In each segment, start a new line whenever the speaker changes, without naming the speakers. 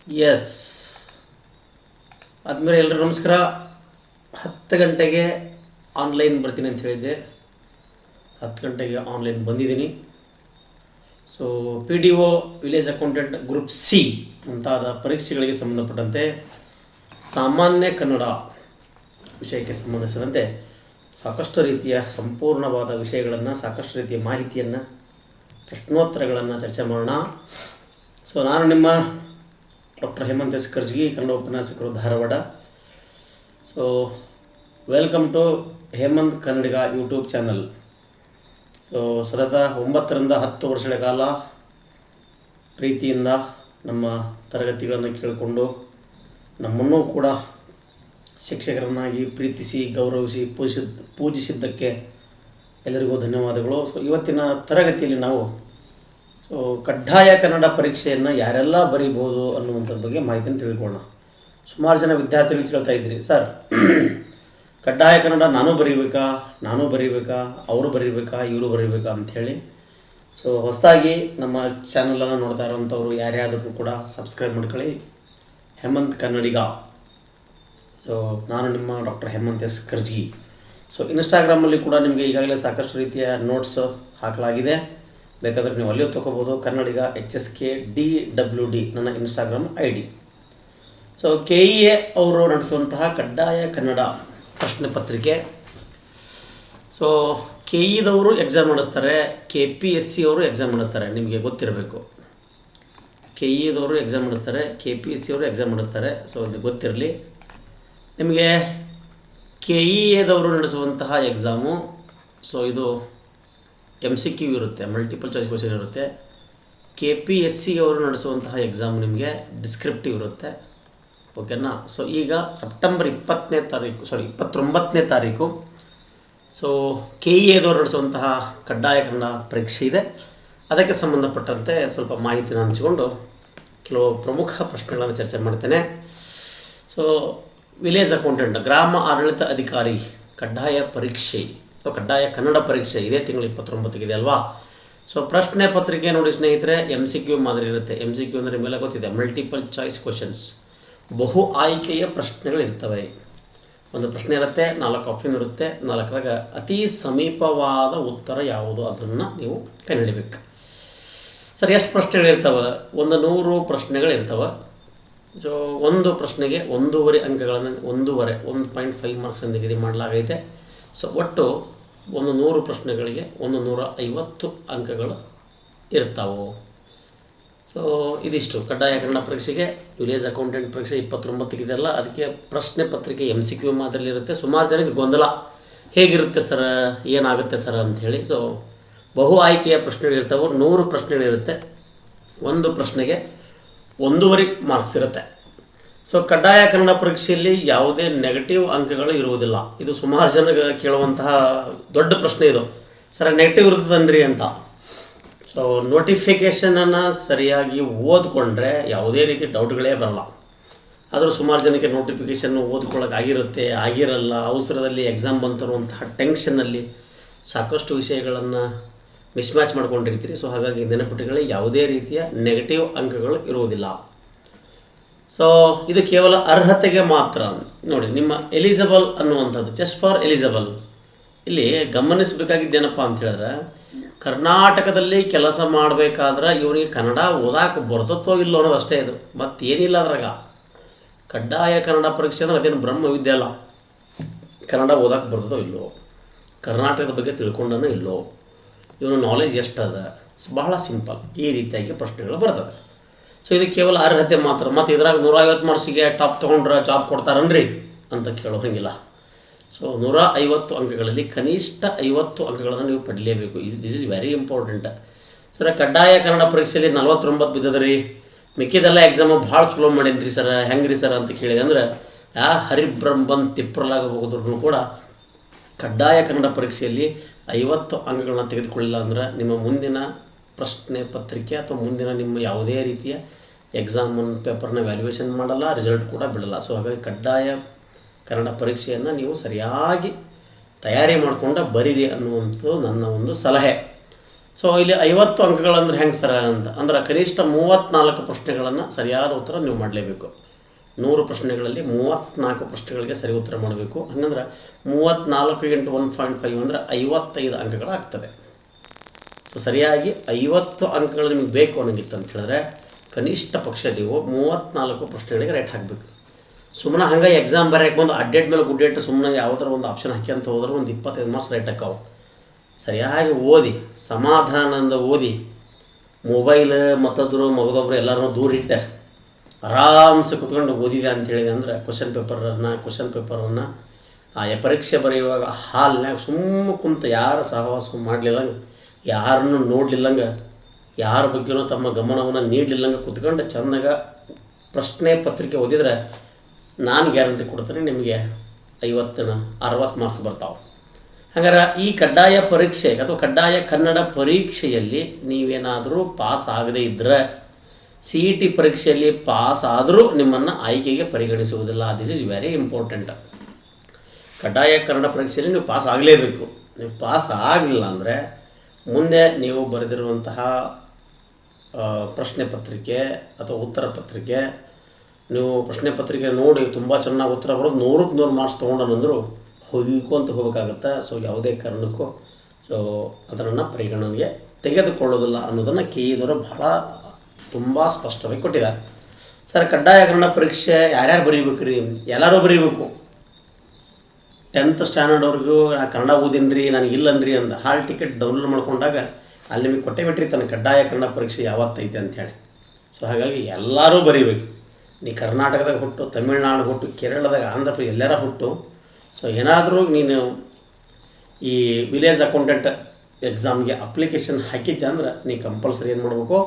S ಆದಮೇಲೆ ಎಲ್ಲರೂ ನಮಸ್ಕಾರ. 10 ಗಂಟೆಗೆ ಆನ್ಲೈನ್ ಬರ್ತೀನಿ ಅಂತ ಹೇಳಿದ್ದೆ. 10 ಗಂಟೆಗೆ ಆನ್ಲೈನ್ ಬಂದಿದ್ದೀನಿ. So PDO village accountant group C ಮುಂತಾದ ಪರೀಕ್ಷೆಗಳಿಗೆ ಸಂಬಂಧಪಟ್ಟಂತೆ ಸಾಮಾನ್ಯ ಕನ್ನಡ ವಿಷಯಕ್ಕೆ ಸಂಬಂಧಿಸಿದಂತೆ ಸಾಕಷ್ಟು ರೀತಿಯ ಸಂಪೂರ್ಣವಾದ ವಿಷಯಗಳನ್ನು, ಸಾಕಷ್ಟು ರೀತಿಯ ಮಾಹಿತಿಯನ್ನು, ಪ್ರಶ್ನೋತ್ತರಗಳನ್ನು ಚರ್ಚೆ ಮಾಡೋಣ. ಸೊ ನಾನು ನಿಮ್ಮ ಡಾಕ್ಟರ್ ಹೇಮಂತ್ ಎಸ್ ಕರ್ಜಗಿ, ಕನ್ನಡ ಉಪನ್ಯಾಸಕರು, Dharwad. So welcome to Hemant Kannadiga YouTube channel. So ಸತತ 9 ರಿಂದ 10 ವರ್ಷಗಳ ಕಾಲ ಪ್ರೀತಿಯಿಂದ ನಮ್ಮ ತರಗತಿಗಳನ್ನು ಕೇಳಿಕೊಂಡು ನಮ್ಮನ್ನೂ ಕೂಡ ಶಿಕ್ಷಕರನ್ನಾಗಿ ಪ್ರೀತಿಸಿ, ಗೌರವಿಸಿ, ಪೂಜಿಸಿದ್ದಕ್ಕೆ ಎಲ್ಲರಿಗೂ ಧನ್ಯವಾದಗಳು. ಸೊ ಇವತ್ತಿನ ತರಗತಿಯಲ್ಲಿ ನಾವು ಕಡ್ಡಾಯ ಕನ್ನಡ ಪರೀಕ್ಷೆಯನ್ನು ಯಾರೆಲ್ಲ ಬರೀಬೋದು ಅನ್ನುವಂಥದ್ರ ಬಗ್ಗೆ ಮಾಹಿತಿಯನ್ನು ತಿಳಿದುಕೊಳ್ಳೋಣ. ಸುಮಾರು ಜನ ವಿದ್ಯಾರ್ಥಿಗಳು ಕೇಳ್ತಾ ಇದ್ರಿ, ಸರ್ ಕಡ್ಡಾಯ ಕನ್ನಡ ನಾನೂ ಬರೀಬೇಕಾ, ಅವರು ಬರೀಬೇಕಾ, ಇವರು ಬರೀಬೇಕಾ ಅಂಥೇಳಿ. ಸೊ ಹೊಸದಾಗಿ ನಮ್ಮ ಚಾನಲನ್ನು ನೋಡ್ತಾ ಇರೋವಂಥವ್ರು ಯಾರ್ಯಾದರೂ ಕೂಡ ಸಬ್ಸ್ಕ್ರೈಬ್ ಮಾಡ್ಕೊಳ್ಳಿ. ಹೇಮಂತ್ ಕನ್ನಡಿಗ. ಸೊ ನಾನು ನಿಮ್ಮ doctor Hemant S Karjagi. So ಇನ್ಸ್ಟಾಗ್ರಾಮಲ್ಲಿ ಕೂಡ ನಿಮಗೆ ಈಗಾಗಲೇ ಸಾಕಷ್ಟು ರೀತಿಯ ನೋಟ್ಸ್ ಹಾಕಲಾಗಿದೆ. ಬೇಕಾದರೆ ನೀವು ಅಲ್ಲಿಯೂ ತೊಗೋಬೋದು. ಕನ್ನಡಿಗ HSKDWD ನನ್ನ ಇನ್ಸ್ಟಾಗ್ರಾಮ್ ID. ಸೊ KEA ಅವರು ನಡೆಸುವಂತಹ ಕಡ್ಡಾಯ ಕನ್ನಡ ಪ್ರಶ್ನೆ ಪತ್ರಿಕೆ. ಸೊ KEದವರು ಎಕ್ಸಾಮ್ ನಡೆಸ್ತಾರೆ, KPSC ಅವರು ಎಕ್ಸಾಮ್ ನಡೆಸ್ತಾರೆ. ನಿಮಗೆ ಗೊತ್ತಿರಬೇಕು, KEದವರು ಎಕ್ಸಾಮ್ ನಡೆಸ್ತಾರೆ, KPSC ಅವರು ಎಕ್ಸಾಮ್ ನಡೆಸ್ತಾರೆ. ಸೊ ಅದು ಗೊತ್ತಿರಲಿ ನಿಮಗೆ. KEದವರು ನಡೆಸುವಂತಹ ಎಕ್ಸಾಮು, ಸೊ ಇದು MCQ ಇರುತ್ತೆ, ಮಲ್ಟಿಪಲ್ ಚಾಯ್ಸ್ ಕ್ವಶನ್ ಇರುತ್ತೆ. KPSC ಅವರು ನಡೆಸುವಂತಹ ಎಕ್ಸಾಮ್ ನಿಮಗೆ ಡಿಸ್ಕ್ರಿಪ್ಟಿವ್ ಇರುತ್ತೆ. ಓಕೆನಾ. ಸೊ ಈಗ ಸೆಪ್ಟೆಂಬರ್ 29ನೇ ತಾರೀಕು ಸೊ KEದವರು ನಡೆಸುವಂತಹ ಕಡ್ಡಾಯ ಕನ್ನಡ ಪರೀಕ್ಷೆ ಇದೆ. ಅದಕ್ಕೆ ಸಂಬಂಧಪಟ್ಟಂತೆ ಸ್ವಲ್ಪ ಮಾಹಿತಿನ ಹಂಚಿಕೊಂಡು ಕೆಲವು ಪ್ರಮುಖ ಪ್ರಶ್ನೆಗಳನ್ನು ಚರ್ಚೆ ಮಾಡ್ತೇನೆ. ಸೊ ವಿಲೇಜ್ ಅಕೌಂಟೆಂಟ್, ಗ್ರಾಮ ಆಡಳಿತ ಅಧಿಕಾರಿ ಕಡ್ಡಾಯ ಪರೀಕ್ಷೆ ಅಥವಾ ಕಡ್ಡಾಯ ಕನ್ನಡ ಪರೀಕ್ಷೆ ಇದೇ ತಿಂಗಳು 29ಗೆ ಇದೆ ಅಲ್ವಾ. ಸೊ ಪ್ರಶ್ನೆ ಪತ್ರಿಕೆ ನೋಡಿ ಸ್ನೇಹಿತರೆ, MCQ ಮಾದರಿ ಇರುತ್ತೆ. MCQ ಅಂದರೆ ನಿಮಗೆಲ್ಲ ಗೊತ್ತಿದೆ, ಮಲ್ಟಿಪಲ್ ಚಾಯ್ಸ್ ಕ್ವಶನ್ಸ್, ಬಹು ಆಯ್ಕೆಯ ಪ್ರಶ್ನೆಗಳಿರ್ತವೆ. ಒಂದು ಪ್ರಶ್ನೆ ಇರುತ್ತೆ, 4 ಆಪ್ಷನ್ ಇರುತ್ತೆ. 4ರಾಗ ಅತಿ ಸಮೀಪವಾದ ಉತ್ತರ ಯಾವುದು ಅದನ್ನು ನೀವು ಕಂಡುಹಿಡಿಬೇಕು. ಸರ್ ಎಷ್ಟು ಪ್ರಶ್ನೆಗಳಿರ್ತವೆ? 100 ಪ್ರಶ್ನೆಗಳಿರ್ತವೆ. ಸೊ ಒಂದು ಪ್ರಶ್ನೆಗೆ 1.5 ಅಂಕಗಳನ್ನು 1.5 ಮಾರ್ಕ್ಸ್ ನಿಗದಿ ಮಾಡಲಾಗೈತೆ. ಸೊ ಒಟ್ಟು 100 ಪ್ರಶ್ನೆಗಳಿಗೆ 150 ಅಂಕಗಳು ಇರ್ತಾವೆ. ಸೊ ಇದಿಷ್ಟು ಕಡ್ಡಾಯ ಕನ್ನಡ ಪರೀಕ್ಷೆಗೆ. ವಿಲೇಜ್ ಅಕೌಂಟೆಂಟ್ ಪರೀಕ್ಷೆ 29ಗಿದೆಯಲ್ಲ, ಅದಕ್ಕೆ ಪ್ರಶ್ನೆ ಪತ್ರಿಕೆ MCQ ಮಾದರಿಯಲ್ಲಿ ಇರುತ್ತೆ. ಸುಮಾರು ಜನಕ್ಕೆ ಗೊಂದಲ, ಹೇಗಿರುತ್ತೆ ಸರ್, ಏನಾಗುತ್ತೆ ಸರ್ ಅಂಥೇಳಿ. ಸೊ ಬಹು ಆಯ್ಕೆಯ ಪ್ರಶ್ನೆಗಳಿರ್ತವೆ, 100 ಪ್ರಶ್ನೆಗಳಿರುತ್ತೆ. ಒಂದು ಪ್ರಶ್ನೆಗೆ 1.5 ಮಾರ್ಕ್ಸ್ ಇರುತ್ತೆ. ಸೊ ಕಡ್ಡಾಯ ಕನ್ನಡ ಪರೀಕ್ಷೆಯಲ್ಲಿ ಯಾವುದೇ ನೆಗೆಟಿವ್ ಅಂಕಗಳು ಇರುವುದಿಲ್ಲ. ಇದು ಸುಮಾರು ಜನಗೆ ಕೇಳುವಂತಹ ದೊಡ್ಡ ಪ್ರಶ್ನೆ ಇದು, ಸರ್ ನೆಗೆಟಿವ್ ಇರ್ತದನ್ರಿ ಅಂತ. ಸೊ ನೋಟಿಫಿಕೇಷನನ್ನು ಸರಿಯಾಗಿ ಓದ್ಕೊಂಡ್ರೆ ಯಾವುದೇ ರೀತಿ ಡೌಟ್ಗಳೇ ಬರಲ್ಲ. ಆದರೂ ಸುಮಾರು ಜನಕ್ಕೆ ನೋಟಿಫಿಕೇಷನ್ ಓದ್ಕೊಳ್ಳೋಕೆ ಆಗಿರಲ್ಲ, ಅವಸರದಲ್ಲಿ ಎಕ್ಸಾಮ್ ಬಂತರುವಂತಹ ಟೆನ್ಷನ್ನಲ್ಲಿ ಸಾಕಷ್ಟು ವಿಷಯಗಳನ್ನು ಮಿಸ್ಮ್ಯಾಚ್ ಮಾಡ್ಕೊಂಡಿರ್ತೀರಿ. ಸೊ ಹಾಗಾಗಿ ನೆನಪಿಟ್ಟುಕೊಳ್ಳಿ, ಯಾವುದೇ ರೀತಿಯ ನೆಗೆಟಿವ್ ಅಂಕಗಳು ಇರುವುದಿಲ್ಲ. ಸೊ ಇದು ಕೇವಲ ಅರ್ಹತೆಗೆ ಮಾತ್ರ. ನೋಡಿ, ನಿಮ್ಮ ಎಲಿಜಿಬಲ್ ಅನ್ನುವಂಥದ್ದು, ಜಸ್ಟ್ ಫಾರ್ ಎಲಿಜಿಬಲ್. ಇಲ್ಲಿ ಗಮನಿಸಬೇಕಾಗಿದ್ದೇನಪ್ಪ ಅಂತ ಹೇಳಿದ್ರೆ, ಕರ್ನಾಟಕದಲ್ಲಿ ಕೆಲಸ ಮಾಡಬೇಕಾದ್ರೆ ಇವನಿಗೆ ಕನ್ನಡ ಓದಾಕೆ ಬರ್ತತ್ತೋ ಇಲ್ಲೋ ಅನ್ನೋದು ಅಷ್ಟೇ. ಇದು ಮತ್ತೇನಿಲ್ಲ ಅದ್ರಾಗ. ಕಡ್ಡಾಯ ಕನ್ನಡ ಪರೀಕ್ಷೆ ಅಂದರೆ ಅದೇನು ಬ್ರಹ್ಮವಿದ್ಯೆ ಅಲ್ಲ. ಕನ್ನಡ ಓದಾಕೆ ಬರ್ತದೋ ಇಲ್ಲೋ, ಕರ್ನಾಟಕದ ಬಗ್ಗೆ ತಿಳ್ಕೊಂಡನೋ ಇಲ್ಲೋ, ಇವನು ನಾಲೆಜ್ ಎಷ್ಟದ, ಬಹಳ ಸಿಂಪಲ್. ಈ ರೀತಿಯಾಗಿ ಪ್ರಶ್ನೆಗಳು ಬರ್ತದೆ. ಸೊ ಇದು ಕೇವಲ ಅರ್ಹತೆ ಮಾತ್ರ. ಮತ್ತು ಇದ್ರಾಗ 150 ಮಾರ್ಕ್ಸಿಗೆ ಟಾಪ್ ತೊಗೊಂಡ್ರೆ ಜಾಬ್ ಕೊಡ್ತಾರನ್ರಿ ಅಂತ ಕೇಳೋ ಹಾಗಿಲ್ಲ. ಸೊ 150 ಅಂಕಗಳಲ್ಲಿ ಕನಿಷ್ಠ 50 ಅಂಕಗಳನ್ನು ನೀವು ಪಡೀಲೇಬೇಕು. This is very important. Sir ಕಡ್ಡಾಯ ಕನ್ನಡ ಪರೀಕ್ಷೆಯಲ್ಲಿ 49 ಬಿದ್ದದ್ರಿ, ಮಿಕ್ಕಿದೆಲ್ಲ ಎಕ್ಸಾಮು ಭಾಳ ಚಲೋ ಮಾಡೇನ್ರಿ ಸರ್, ಹೆಂಗ್ರಿ ಸರ್ ಅಂತ ಕೇಳಿದೆ ಅಂದರೆ ಹರಿಬ್ರಹ್ಮ ಬಂದು ತಿಪ್ಪರಲಾಗ ಹೋಗಿದ್ರು ಕೂಡ ಕಡ್ಡಾಯ ಕನ್ನಡ ಪರೀಕ್ಷೆಯಲ್ಲಿ 50 ಅಂಕಗಳನ್ನ ತೆಗೆದುಕೊಳ್ಳಿಲ್ಲ ಅಂದ್ರೆ ನಿಮ್ಮ ಮುಂದಿನ ಪ್ರಶ್ನೆ ಪತ್ರಿಕೆ ಅಥವಾ ಮುಂದಿನ ನಿಮ್ಮ ಯಾವುದೇ ರೀತಿಯ ಎಕ್ಸಾಮನ್ನು ಪೇಪರ್ನ ವ್ಯಾಲ್ಯೂಯೇಷನ್ ಮಾಡಲ್ಲ, ರಿಸಲ್ಟ್ ಕೂಡ ಬಿಡಲ್ಲ. ಸೊ ಹಾಗಾಗಿ ಕಡ್ಡಾಯ ಕನ್ನಡ ಪರೀಕ್ಷೆಯನ್ನು ನೀವು ಸರಿಯಾಗಿ ತಯಾರಿ ಮಾಡಿಕೊಂಡು ಬರೀರಿ ಅನ್ನುವಂಥದ್ದು ನನ್ನ ಒಂದು ಸಲಹೆ. ಸೊ ಇಲ್ಲಿ 50 ಅಂಕಗಳಂದ್ರೆ ಹೆಂಗೆ ಸರ ಅಂತ ಅಂದ್ರೆ ಕನಿಷ್ಠ 34 ಪ್ರಶ್ನೆಗಳನ್ನು ಸರಿಯಾದ ಉತ್ತರ ನೀವು ಮಾಡಲೇಬೇಕು. 100 ಪ್ರಶ್ನೆಗಳಲ್ಲಿ 34 ಪ್ರಶ್ನೆಗಳಿಗೆ ಸರಿ ಉತ್ತರ ಮಾಡಬೇಕು. ಹಂಗಂದ್ರೆ 34 × 1.5 ಅಂದರೆ 55 ಅಂಕಗಳಾಗ್ತದೆ. ಸೊ ಸರಿಯಾಗಿ 50 ಅಂಕಗಳು ನಿಮಗೆ ಬೇಕು ಅನ್ನೋಂಗಿತ್ತು ಅಂತ ಹೇಳಿದ್ರೆ ಕನಿಷ್ಠ ಪಕ್ಷ ನೀವು 34 ಪ್ರಶ್ನೆಗಳಿಗೆ ರೇಟ್ ಹಾಕಬೇಕು. ಸುಮ್ಮನೆ ಹಂಗೆ ಎಕ್ಸಾಮ್ ಬರೆಯಕ್ಕೆ ಬಂದು ಅಡ್ಡೇಟ್ ಮೇಲೆ ಗುಡ್ಡೇಟ್ ಸುಮ್ಮನೆ ಯಾವುದರ ಒಂದು ಆಪ್ಷನ್ ಹಾಕಿ ಅಂತ ಹೋದ್ರೆ ಒಂದು 25 ಮಾರ್ಕ್ಸ್ ರೇಟ್ ಹಾಕಾವು. ಸರಿಯಾಗಿ ಓದಿ, ಸಮಾಧಾನದಿಂದ ಓದಿ, ಮೊಬೈಲ್ ಮತ್ತೊಬ್ಬರು ಮಗದೊಬ್ಬರು ಎಲ್ಲರೂ ದೂರಿಟ್ಟು ಆರಾಮ್ಸೆ ಕುತ್ಕೊಂಡು ಓದಿದೆ ಅಂತೇಳಿದೆ ಅಂದ್ರೆ ಕ್ವಶನ್ ಪೇಪರನ್ನು ಪರೀಕ್ಷೆ ಬರೆಯುವಾಗ ಹಾಲ್ನಾಗ ಸುಮ್ಮ ಕುಂತ ಯಾರ ಸಹವಾಸ ಮಾಡಲಿಲ್ಲಂಗೆ, ಯಾರನ್ನು ನೋಡಲಿಲ್ಲಂಗೆ, ಯಾರ ಬಗ್ಗೆನೂ ತಮ್ಮ ಗಮನವನ್ನು ನೀಡಲಿಲ್ಲಂಗೆ ಕುತ್ಕೊಂಡು ಚೆಂದಾಗ ಪ್ರಶ್ನೆ ಪತ್ರಿಕೆ ಓದಿದರೆ ನಾನು ಗ್ಯಾರಂಟಿ ಕೊಡ್ತೀನಿ ನಿಮಗೆ 60 ಮಾರ್ಕ್ಸ್ ಬರ್ತಾವೆ. ಹಾಗಾದ್ರೆ ಈ ಕಡ್ಡಾಯ ಪರೀಕ್ಷೆ ಅಥವಾ ಕಡ್ಡಾಯ ಕನ್ನಡ ಪರೀಕ್ಷೆಯಲ್ಲಿ ನೀವೇನಾದರೂ ಪಾಸ್ ಆಗದೇ ಇದ್ದರೆ CET ಪರೀಕ್ಷೆಯಲ್ಲಿ ಪಾಸ್ ಆದರೂ ನಿಮ್ಮನ್ನು ಆಯ್ಕೆಗೆ ಪರಿಗಣಿಸುವುದಿಲ್ಲ. This is very important. ಕಡ್ಡಾಯ ಕನ್ನಡ ಪರೀಕ್ಷೆಯಲ್ಲಿ ನೀವು ಪಾಸ್ ಆಗಲೇಬೇಕು. ನೀವು ಪಾಸ್ ಆಗಲಿಲ್ಲ ಅಂದರೆ ಮುಂದೆ ನೀವು ಬರೆದಿರುವಂತಹ ಪ್ರಶ್ನೆ ಪತ್ರಿಕೆ ಅಥವಾ ಉತ್ತರ ಪತ್ರಿಕೆ, ನೀವು ಪ್ರಶ್ನೆ ಪತ್ರಿಕೆ ನೋಡಿ ತುಂಬ ಚೆನ್ನಾಗಿ ಉತ್ತರ ಬರೋದು 100ಕ್ಕೆ 100 ಮಾರ್ಕ್ಸ್ ತೊಗೊಂಡನಂದ್ರು ಹೋಗಿಕೊಂತ ಹೋಗಬೇಕಾಗತ್ತೆ. ಸೊ ಯಾವುದೇ ಕಾರಣಕ್ಕೂ ಅದನ್ನು ಪರಿಗಣನೆಗೆ ತೆಗೆದುಕೊಳ್ಳೋದಿಲ್ಲ ಅನ್ನೋದನ್ನು KE ತುಂಬ ಸ್ಪಷ್ಟವಾಗಿ ಕೊಟ್ಟಿದ್ದಾರೆ. ಸರ್, ಕಡ್ಡಾಯ ಕನ್ನಡ ಪರೀಕ್ಷೆ ಯಾರ್ಯಾರು ಬರೀಬೇಕು ರೀ? ಎಲ್ಲರೂ ಬರೀಬೇಕು. 10th ಸ್ಟ್ಯಾಂಡರ್ಡ್ವರೆಗೂ ಕನ್ನಡ ಓದಿನ್ರಿ ನನಗಿಲ್ಲನ್ರಿ ಅಂತ ಹಾಲ್ ಟಿಕೆಟ್ ಡೌನ್ಲೋಡ್ ಮಾಡ್ಕೊಂಡಾಗ ಅಲ್ಲಿ ನಿಮಗೆ ಕೊಟ್ಟೆ ಬಿಟ್ರಿ ತನ್ನ ಕಡ್ಡಾಯ ಕನ್ನಡ ಪರೀಕ್ಷೆ ಯಾವತ್ತೈತೆ ಅಂಥೇಳಿ. ಸೊ ಹಾಗಾಗಿ ಎಲ್ಲರೂ ಬರೀಬೇಕು. ನೀ ಕರ್ನಾಟಕದಾಗ ಹುಟ್ಟು, ತಮಿಳ್ನಾಡು ಹುಟ್ಟು, ಕೇರಳದಾಗ, ಆಂಧ್ರ ಪ್ರದೇಶ ಎಲ್ಲರ ಹುಟ್ಟು, ಸೊ ಏನಾದರೂ ನೀನು ಈ ವಿಲೇಜ್ ಅಕೌಂಟೆಂಟ್ ಎಕ್ಸಾಮ್ಗೆ ಅಪ್ಲಿಕೇಶನ್ ಹಾಕಿದ್ದೆ ಅಂದ್ರೆ ನೀ ಕಂಪಲ್ಸರಿ ಏನು ಮಾಡಬೇಕು?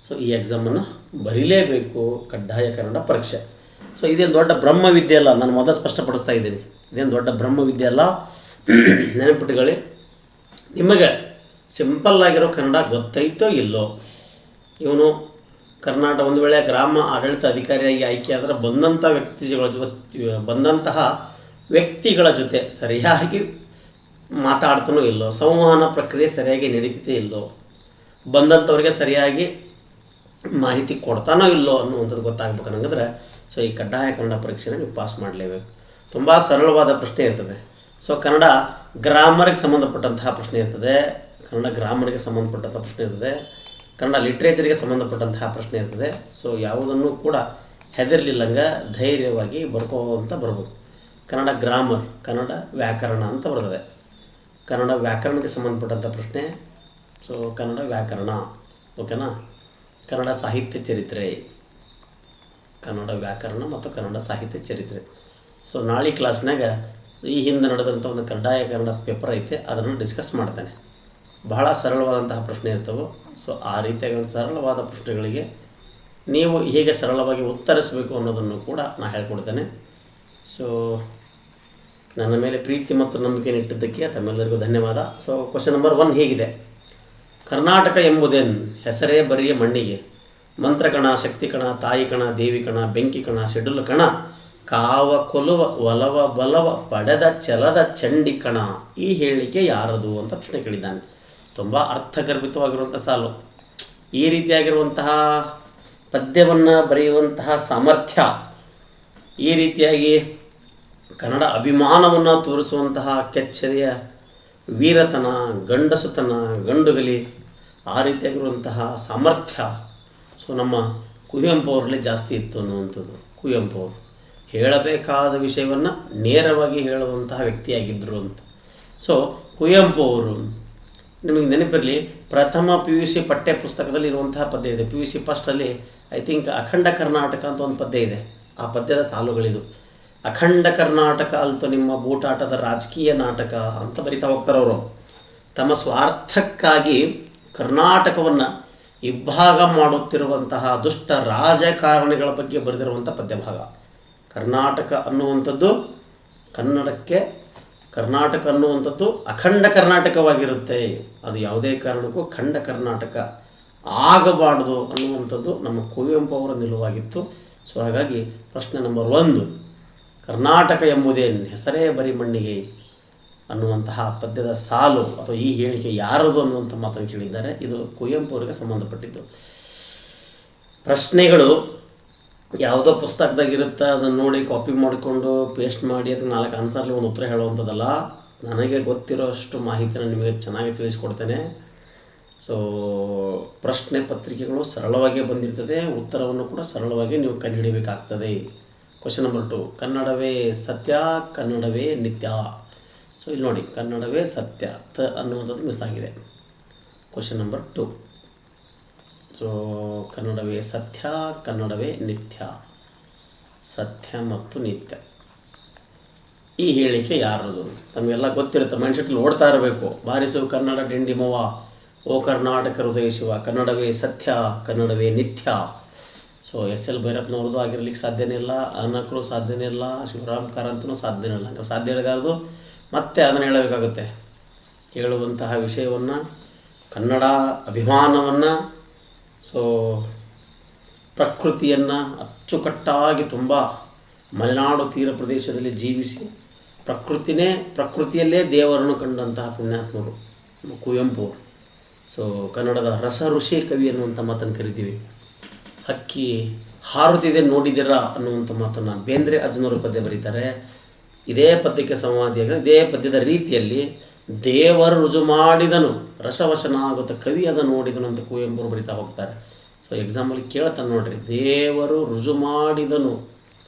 ಸೊ ಈ ಎಕ್ಸಾಮನ್ನು ಬರೀಲೇಬೇಕು, ಕಡ್ಡಾಯ ಕನ್ನಡ ಪರೀಕ್ಷೆ. ಸೊ ಇದೇನು ದೊಡ್ಡ ಬ್ರಹ್ಮವಿದ್ಯೆ ಅಲ್ಲ, ನಾನು ಮೊದಲು ಸ್ಪಷ್ಟಪಡಿಸ್ತಾ ಇದ್ದೀನಿ. ಇದೇನು ದೊಡ್ಡ ಬ್ರಹ್ಮವಿದ್ಯೆ ಅಲ್ಲ, ನೆನಪಿಟ್ಟುಕೊಳ್ಳಿ. ನಿಮಗೆ ಸಿಂಪಲ್ಲಾಗಿರೋ ಕನ್ನಡ ಗೊತ್ತೈತೋ ಇಲ್ಲೋ, ಇವನು ಕರ್ನಾಟಕ ಒಂದು ವೇಳೆ ಗ್ರಾಮ ಆಡಳಿತ ಅಧಿಕಾರಿಯಾಗಿ ಆಯ್ಕೆ ಆದರೆ ಬಂದಂತಹ ವ್ಯಕ್ತಿಗಳ ಜೊತೆ ಸರಿಯಾಗಿ ಮಾತಾಡ್ತಾನೋ ಇಲ್ಲೋ, ಸಂವಹನ ಪ್ರಕ್ರಿಯೆ ಸರಿಯಾಗಿ ನಡೀತೈತೆ ಇಲ್ಲೋ, ಬಂದಂಥವ್ರಿಗೆ ಸರಿಯಾಗಿ ಮಾಹಿತಿ ಕೊಡ್ತಾನೋ ಇಲ್ಲೋ ಅನ್ನುವಂಥದ್ದು ಗೊತ್ತಾಗಬೇಕು ಅನ್ನಂಗಿದ್ರೆ ಸೊ ಈ ಕಡ್ಡಾಯ ಕನ್ನಡ ಪರೀಕ್ಷೆನ ನೀವು ಪಾಸ್ ಮಾಡಲೇಬೇಕು. ತುಂಬ ಸರಳವಾದ ಪ್ರಶ್ನೆ ಇರ್ತದೆ. ಸೊ ಕನ್ನಡ ಗ್ರಾಮರ್ಗೆ ಸಂಬಂಧಪಟ್ಟಂತಹ ಪ್ರಶ್ನೆ ಇರ್ತದೆ, ಕನ್ನಡ ಗ್ರಾಮರ್ಗೆ ಸಂಬಂಧಪಟ್ಟಂಥ ಪ್ರಶ್ನೆ ಇರ್ತದೆ, ಕನ್ನಡ ಲಿಟ್ರೇಚರ್ಗೆ ಸಂಬಂಧಪಟ್ಟಂತಹ ಪ್ರಶ್ನೆ ಇರ್ತದೆ. ಸೊ ಯಾವುದನ್ನು ಕೂಡ ಹೆದರ್ಲಿಲ್ಲಂಗೆ ಧೈರ್ಯವಾಗಿ ಬರ್ಕೋಂತ ಬರ್ಬೋದು. ಕನ್ನಡ ಗ್ರಾಮರ್, ಕನ್ನಡ ವ್ಯಾಕರಣ ಅಂತ ಬರ್ತದೆ. ಕನ್ನಡ ವ್ಯಾಕರಣಕ್ಕೆ ಸಂಬಂಧಪಟ್ಟಂಥ ಪ್ರಶ್ನೆ, ಸೊ ಕನ್ನಡ ವ್ಯಾಕರಣ, ಓಕೆನಾ. ಕನ್ನಡ ಸಾಹಿತ್ಯ ಚರಿತ್ರೆ, ಕನ್ನಡ ವ್ಯಾಕರಣ ಮತ್ತು ಕನ್ನಡ ಸಾಹಿತ್ಯ ಚರಿತ್ರೆ. ಸೊ ನಾಳೆ ಕ್ಲಾಸ್ನಾಗ ಈ ಹಿಂದೆ ನಡೆದಂಥ ಒಂದು ಕಡ್ಡಾಯ ಕನ್ನಡ ಪೇಪರ್ ಐತೆ, ಅದನ್ನು ಡಿಸ್ಕಸ್ ಮಾಡ್ತೇನೆ. ಬಹಳ ಸರಳವಾದಂತಹ ಪ್ರಶ್ನೆ ಇರ್ತವೆ. ಸೊ ಆ ರೀತಿಯಾಗಿ ಸರಳವಾದ ಪ್ರಶ್ನೆಗಳಿಗೆ ನೀವು ಹೇಗೆ ಸರಳವಾಗಿ ಉತ್ತರಿಸಬೇಕು ಅನ್ನೋದನ್ನು ಕೂಡ ನಾನು ಹೇಳ್ಕೊಡ್ತೇನೆ. ಸೊ ನನ್ನ ಮೇಲೆ ಪ್ರೀತಿ ಮತ್ತು ನಂಬಿಕೆ ಇಟ್ಟಿದ್ದಕ್ಕೆ ತಮ್ಮೆಲ್ಲರಿಗೂ ಧನ್ಯವಾದ. ಸೊ ಕ್ವಶನ್ ನಂಬರ್ 1 ಹೀಗಿದೆ: ಕರ್ನಾಟಕ ಎಂಬುದೇನು? ಹೆಸರೇ ಬರಿಯ ಮಣ್ಣಿಗೆ, ಮಂತ್ರಕಣ, ಶಕ್ತಿಕಣ, ತಾಯಿ ಕಣ, ದೇವಿ ಕಣ, ಬೆಂಕಿ ಕಣ, ಶೆಡ್ಯೂಲ್ ಕಣ, ಕಾವ ಕೊಲುವ ಒಲವ ಬಲವ ಪಡೆದ ಛಲದ ಚಂಡಿ ಕಣ. ಈ ಹೇಳಿಕೆ ಯಾರದು ಅಂತ ಪ್ರಶ್ನೆ ಕೇಳಿದ್ದಾನೆ. ತುಂಬ ಅರ್ಥಗರ್ಭಿತವಾಗಿರುವಂಥ ಸಾಲು. ಈ ರೀತಿಯಾಗಿರುವಂತಹ ಪದ್ಯವನ್ನು ಬರೆಯುವಂತಹ ಸಾಮರ್ಥ್ಯ, ಈ ರೀತಿಯಾಗಿ ಕನ್ನಡ ಅಭಿಮಾನವನ್ನು ತೋರಿಸುವಂತಹ ಕೆಚ್ಚೆದೆಯ ವೀರತನ, ಗಂಡಸುತನ, ಗಂಡುಗಲಿ, ಆ ರೀತಿಯಾಗಿರುವಂತಹ ಸಾಮರ್ಥ್ಯ ಸೊ ನಮ್ಮ ಕುವೆಂಪು ಅವರಲ್ಲಿ ಜಾಸ್ತಿ ಇತ್ತು ಅನ್ನುವಂಥದ್ದು. ಕುವೆಂಪು ಅವರು ಹೇಳಬೇಕಾದ ವಿಷಯವನ್ನು ನೇರವಾಗಿ ಹೇಳುವಂತಹ ವ್ಯಕ್ತಿಯಾಗಿದ್ದರು ಅಂತ. ಸೊ ಕುವೆಂಪು ಅವರು ನಿಮಗೆ ನೆನಪಿರಲಿ, ಪ್ರಥಮ PUC ಪಠ್ಯ ಪುಸ್ತಕದಲ್ಲಿ ಇರುವಂತಹ ಪದ್ಯ ಇದೆ. PUC ಫಸ್ಟಲ್ಲಿ ಐ ಥಿಂಕ್ ಅಖಂಡ ಕರ್ನಾಟಕ ಅಂತ ಒಂದು ಪದ್ಯ ಇದೆ. ಆ ಪದ್ಯದ ಸಾಲುಗಳಿದು: ಅಖಂಡ ಕರ್ನಾಟಕ ಅಲ್ತು ನಿಮ್ಮ ಬೂಟಾಟದ ರಾಜಕೀಯ ನಾಟಕ ಅಂತ ಬರಿತಾ ಹೋಗ್ತಾರೆ ಅವರು. ತಮ್ಮ ಸ್ವಾರ್ಥಕ್ಕಾಗಿ ಕರ್ನಾಟಕವನ್ನು ಇಬ್ಬಾಗ ಮಾಡುತ್ತಿರುವಂತಹ ದುಷ್ಟ ರಾಜಕಾರಣಿಗಳ ಬಗ್ಗೆ ಬರೆದಿರುವಂಥ ಪದ್ಯಭಾಗ. ಕರ್ನಾಟಕ ಅನ್ನುವಂಥದ್ದು ಕರ್ನಾಟಕ ಅನ್ನುವಂಥದ್ದು ಅಖಂಡ ಕರ್ನಾಟಕವಾಗಿರುತ್ತೆ. ಅದು ಯಾವುದೇ ಕಾರಣಕ್ಕೂ ಖಂಡ ಕರ್ನಾಟಕ ಆಗಬಾರ್ದು ಅನ್ನುವಂಥದ್ದು ನಮ್ಮ ಕುವೆಂಪು ಅವರ ನಿಲುವಾಗಿತ್ತು. ಸೊ ಹಾಗಾಗಿ ಪ್ರಶ್ನೆ ನಂಬರ್ 1, ಕರ್ನಾಟಕ ಎಂಬುದೇನು? ಹೆಸರೇ ಬರಿ ಮಣ್ಣಿಗೆ, ಅನ್ನುವಂತಹ ಪದ್ಯದ ಸಾಲು ಅಥವಾ ಈ ಹೇಳಿಕೆ ಯಾರದು ಅನ್ನುವಂಥ ಮಾತನ್ನು ಕೇಳಿದ್ದಾರೆ. ಇದು ಕುವೆಂಪು ಅವರಿಗೆ ಸಂಬಂಧಪಟ್ಟಿದ್ದು. ಪ್ರಶ್ನೆಗಳು ಯಾವುದೋ ಪುಸ್ತಕದಾಗಿರುತ್ತೆ, ಅದನ್ನು ನೋಡಿ ಕಾಪಿ ಮಾಡಿಕೊಂಡು ಪೇಸ್ಟ್ ಮಾಡಿ ಅದಕ್ಕೆ 4 ಆನ್ಸರ್ಲಿ ಒಂದು ಉತ್ತರ ಹೇಳುವಂಥದ್ದಲ್ಲ. ನನಗೆ ಗೊತ್ತಿರೋ ಅಷ್ಟು ಮಾಹಿತಿಯನ್ನು ನಿಮಗೆ ಚೆನ್ನಾಗಿ ತಿಳಿಸ್ಕೊಡ್ತೇನೆ. ಸೊ ಪ್ರಶ್ನೆ ಪತ್ರಿಕೆಗಳು ಸರಳವಾಗಿ ಬಂದಿರ್ತದೆ, ಉತ್ತರವನ್ನು ಕೂಡ ಸರಳವಾಗಿ ನೀವು ಕಂಡುಹಿಡಿಯಬೇಕಾಗ್ತದೆ. ಕ್ವಶನ್ ನಂಬರ್ 2, ಕನ್ನಡವೇ ಸತ್ಯ, ಕನ್ನಡವೇ ನಿತ್ಯ. ಸೊ ಇಲ್ಲಿ ನೋಡಿ, ಕನ್ನಡವೇ ಸತ್ಯ ಅನ್ನುವಂಥದ್ದು ಮಿಸ್ ಆಗಿದೆ. Question number 2. ಸೊ ಕನ್ನಡವೇ ಸತ್ಯ, ಕನ್ನಡವೇ ನಿತ್ಯ. ಸತ್ಯ ಮತ್ತು ನಿತ್ಯ ಈ ಹೇಳಿಕೆ ಯಾರದು? ತಮಗೆಲ್ಲ ಗೊತ್ತಿರುತ್ತೆ, ಮೈಂಡ್ಸೆಟ್ಟಲ್ಲಿ ಓಡ್ತಾ ಇರಬೇಕು. ಬಾರಿಸು ಕನ್ನಡ ಡಿಂಡಿಮವ, ಓ ಕರ್ನಾಟಕ ಹೃದಯ ಶಿವ, ಕನ್ನಡವೇ ಸತ್ಯ, ಕನ್ನಡವೇ ನಿತ್ಯ. So SL. ಭೈರಪ್ಪನವ್ರದ್ದು ಆಗಿರ್ಲಿಕ್ಕೆ ಸಾಧ್ಯನೇ ಇಲ್ಲ, ಅನಕರು ಸಾಧ್ಯನೇ ಇಲ್ಲ, ಶಿವರಾಮ್ ಕಾರಂತನೂ ಸಾಧ್ಯನೇ ಇಲ್ಲ. ಅಂತ ಸಾಧ್ಯ ಇರಗಾರದು ಮತ್ತೆ ಅದನ್ನು ಹೇಳಬೇಕಾಗುತ್ತೆ. ಹೇಳುವಂತಹ ವಿಷಯವನ್ನು, ಕನ್ನಡ ಅಭಿಮಾನವನ್ನು, ಸೊ ಪ್ರಕೃತಿಯನ್ನು ಅಚ್ಚುಕಟ್ಟಾಗಿ ತುಂಬ ಮಲೆನಾಡು ತೀರ ಪ್ರದೇಶದಲ್ಲಿ ಜೀವಿಸಿ ಪ್ರಕೃತಿಯಲ್ಲೇ ದೇವರನ್ನು ಕಂಡಂತಹ ಪುಣ್ಯಾತ್ಮರು ಕುವೆಂಪು. ಸೊ ಕನ್ನಡದ ರಸ ಋಷಿ ಕವಿ ಅನ್ನುವಂಥ ಮಾತನ್ನು ಕರಿತೀವಿ. ಹಕ್ಕಿ ಹಾರುತ್ತಿದೆ ನೋಡಿದಿರಾ ಅನ್ನುವಂಥ ಮಾತನ್ನು ಬೇಂದ್ರೆ ಅಜ್ಜನವರು ಪದ್ಯ ಬರೀತಾರೆ. ಇದೇ ಪದ್ಯಕ್ಕೆ ಸಂವಾದಿಯಾಗಿ ಇದೇ ಪದ್ಯದ ರೀತಿಯಲ್ಲಿ ದೇವರು ರುಜು ಮಾಡಿದನು, ರಸವಶನ ಆಗುತ್ತ ಕವಿ ಅದ ನೋಡಿದನು ಅಂತ ಕುವೆಂಪು ಬರಿತಾ ಹೋಗ್ತಾರೆ. ಸೊ ಎಕ್ಸಾಂಪಲ್ ಕೇಳ್ತಾನೆ ನೋಡ್ರಿ, ದೇವರು ರುಜು ಮಾಡಿದನು,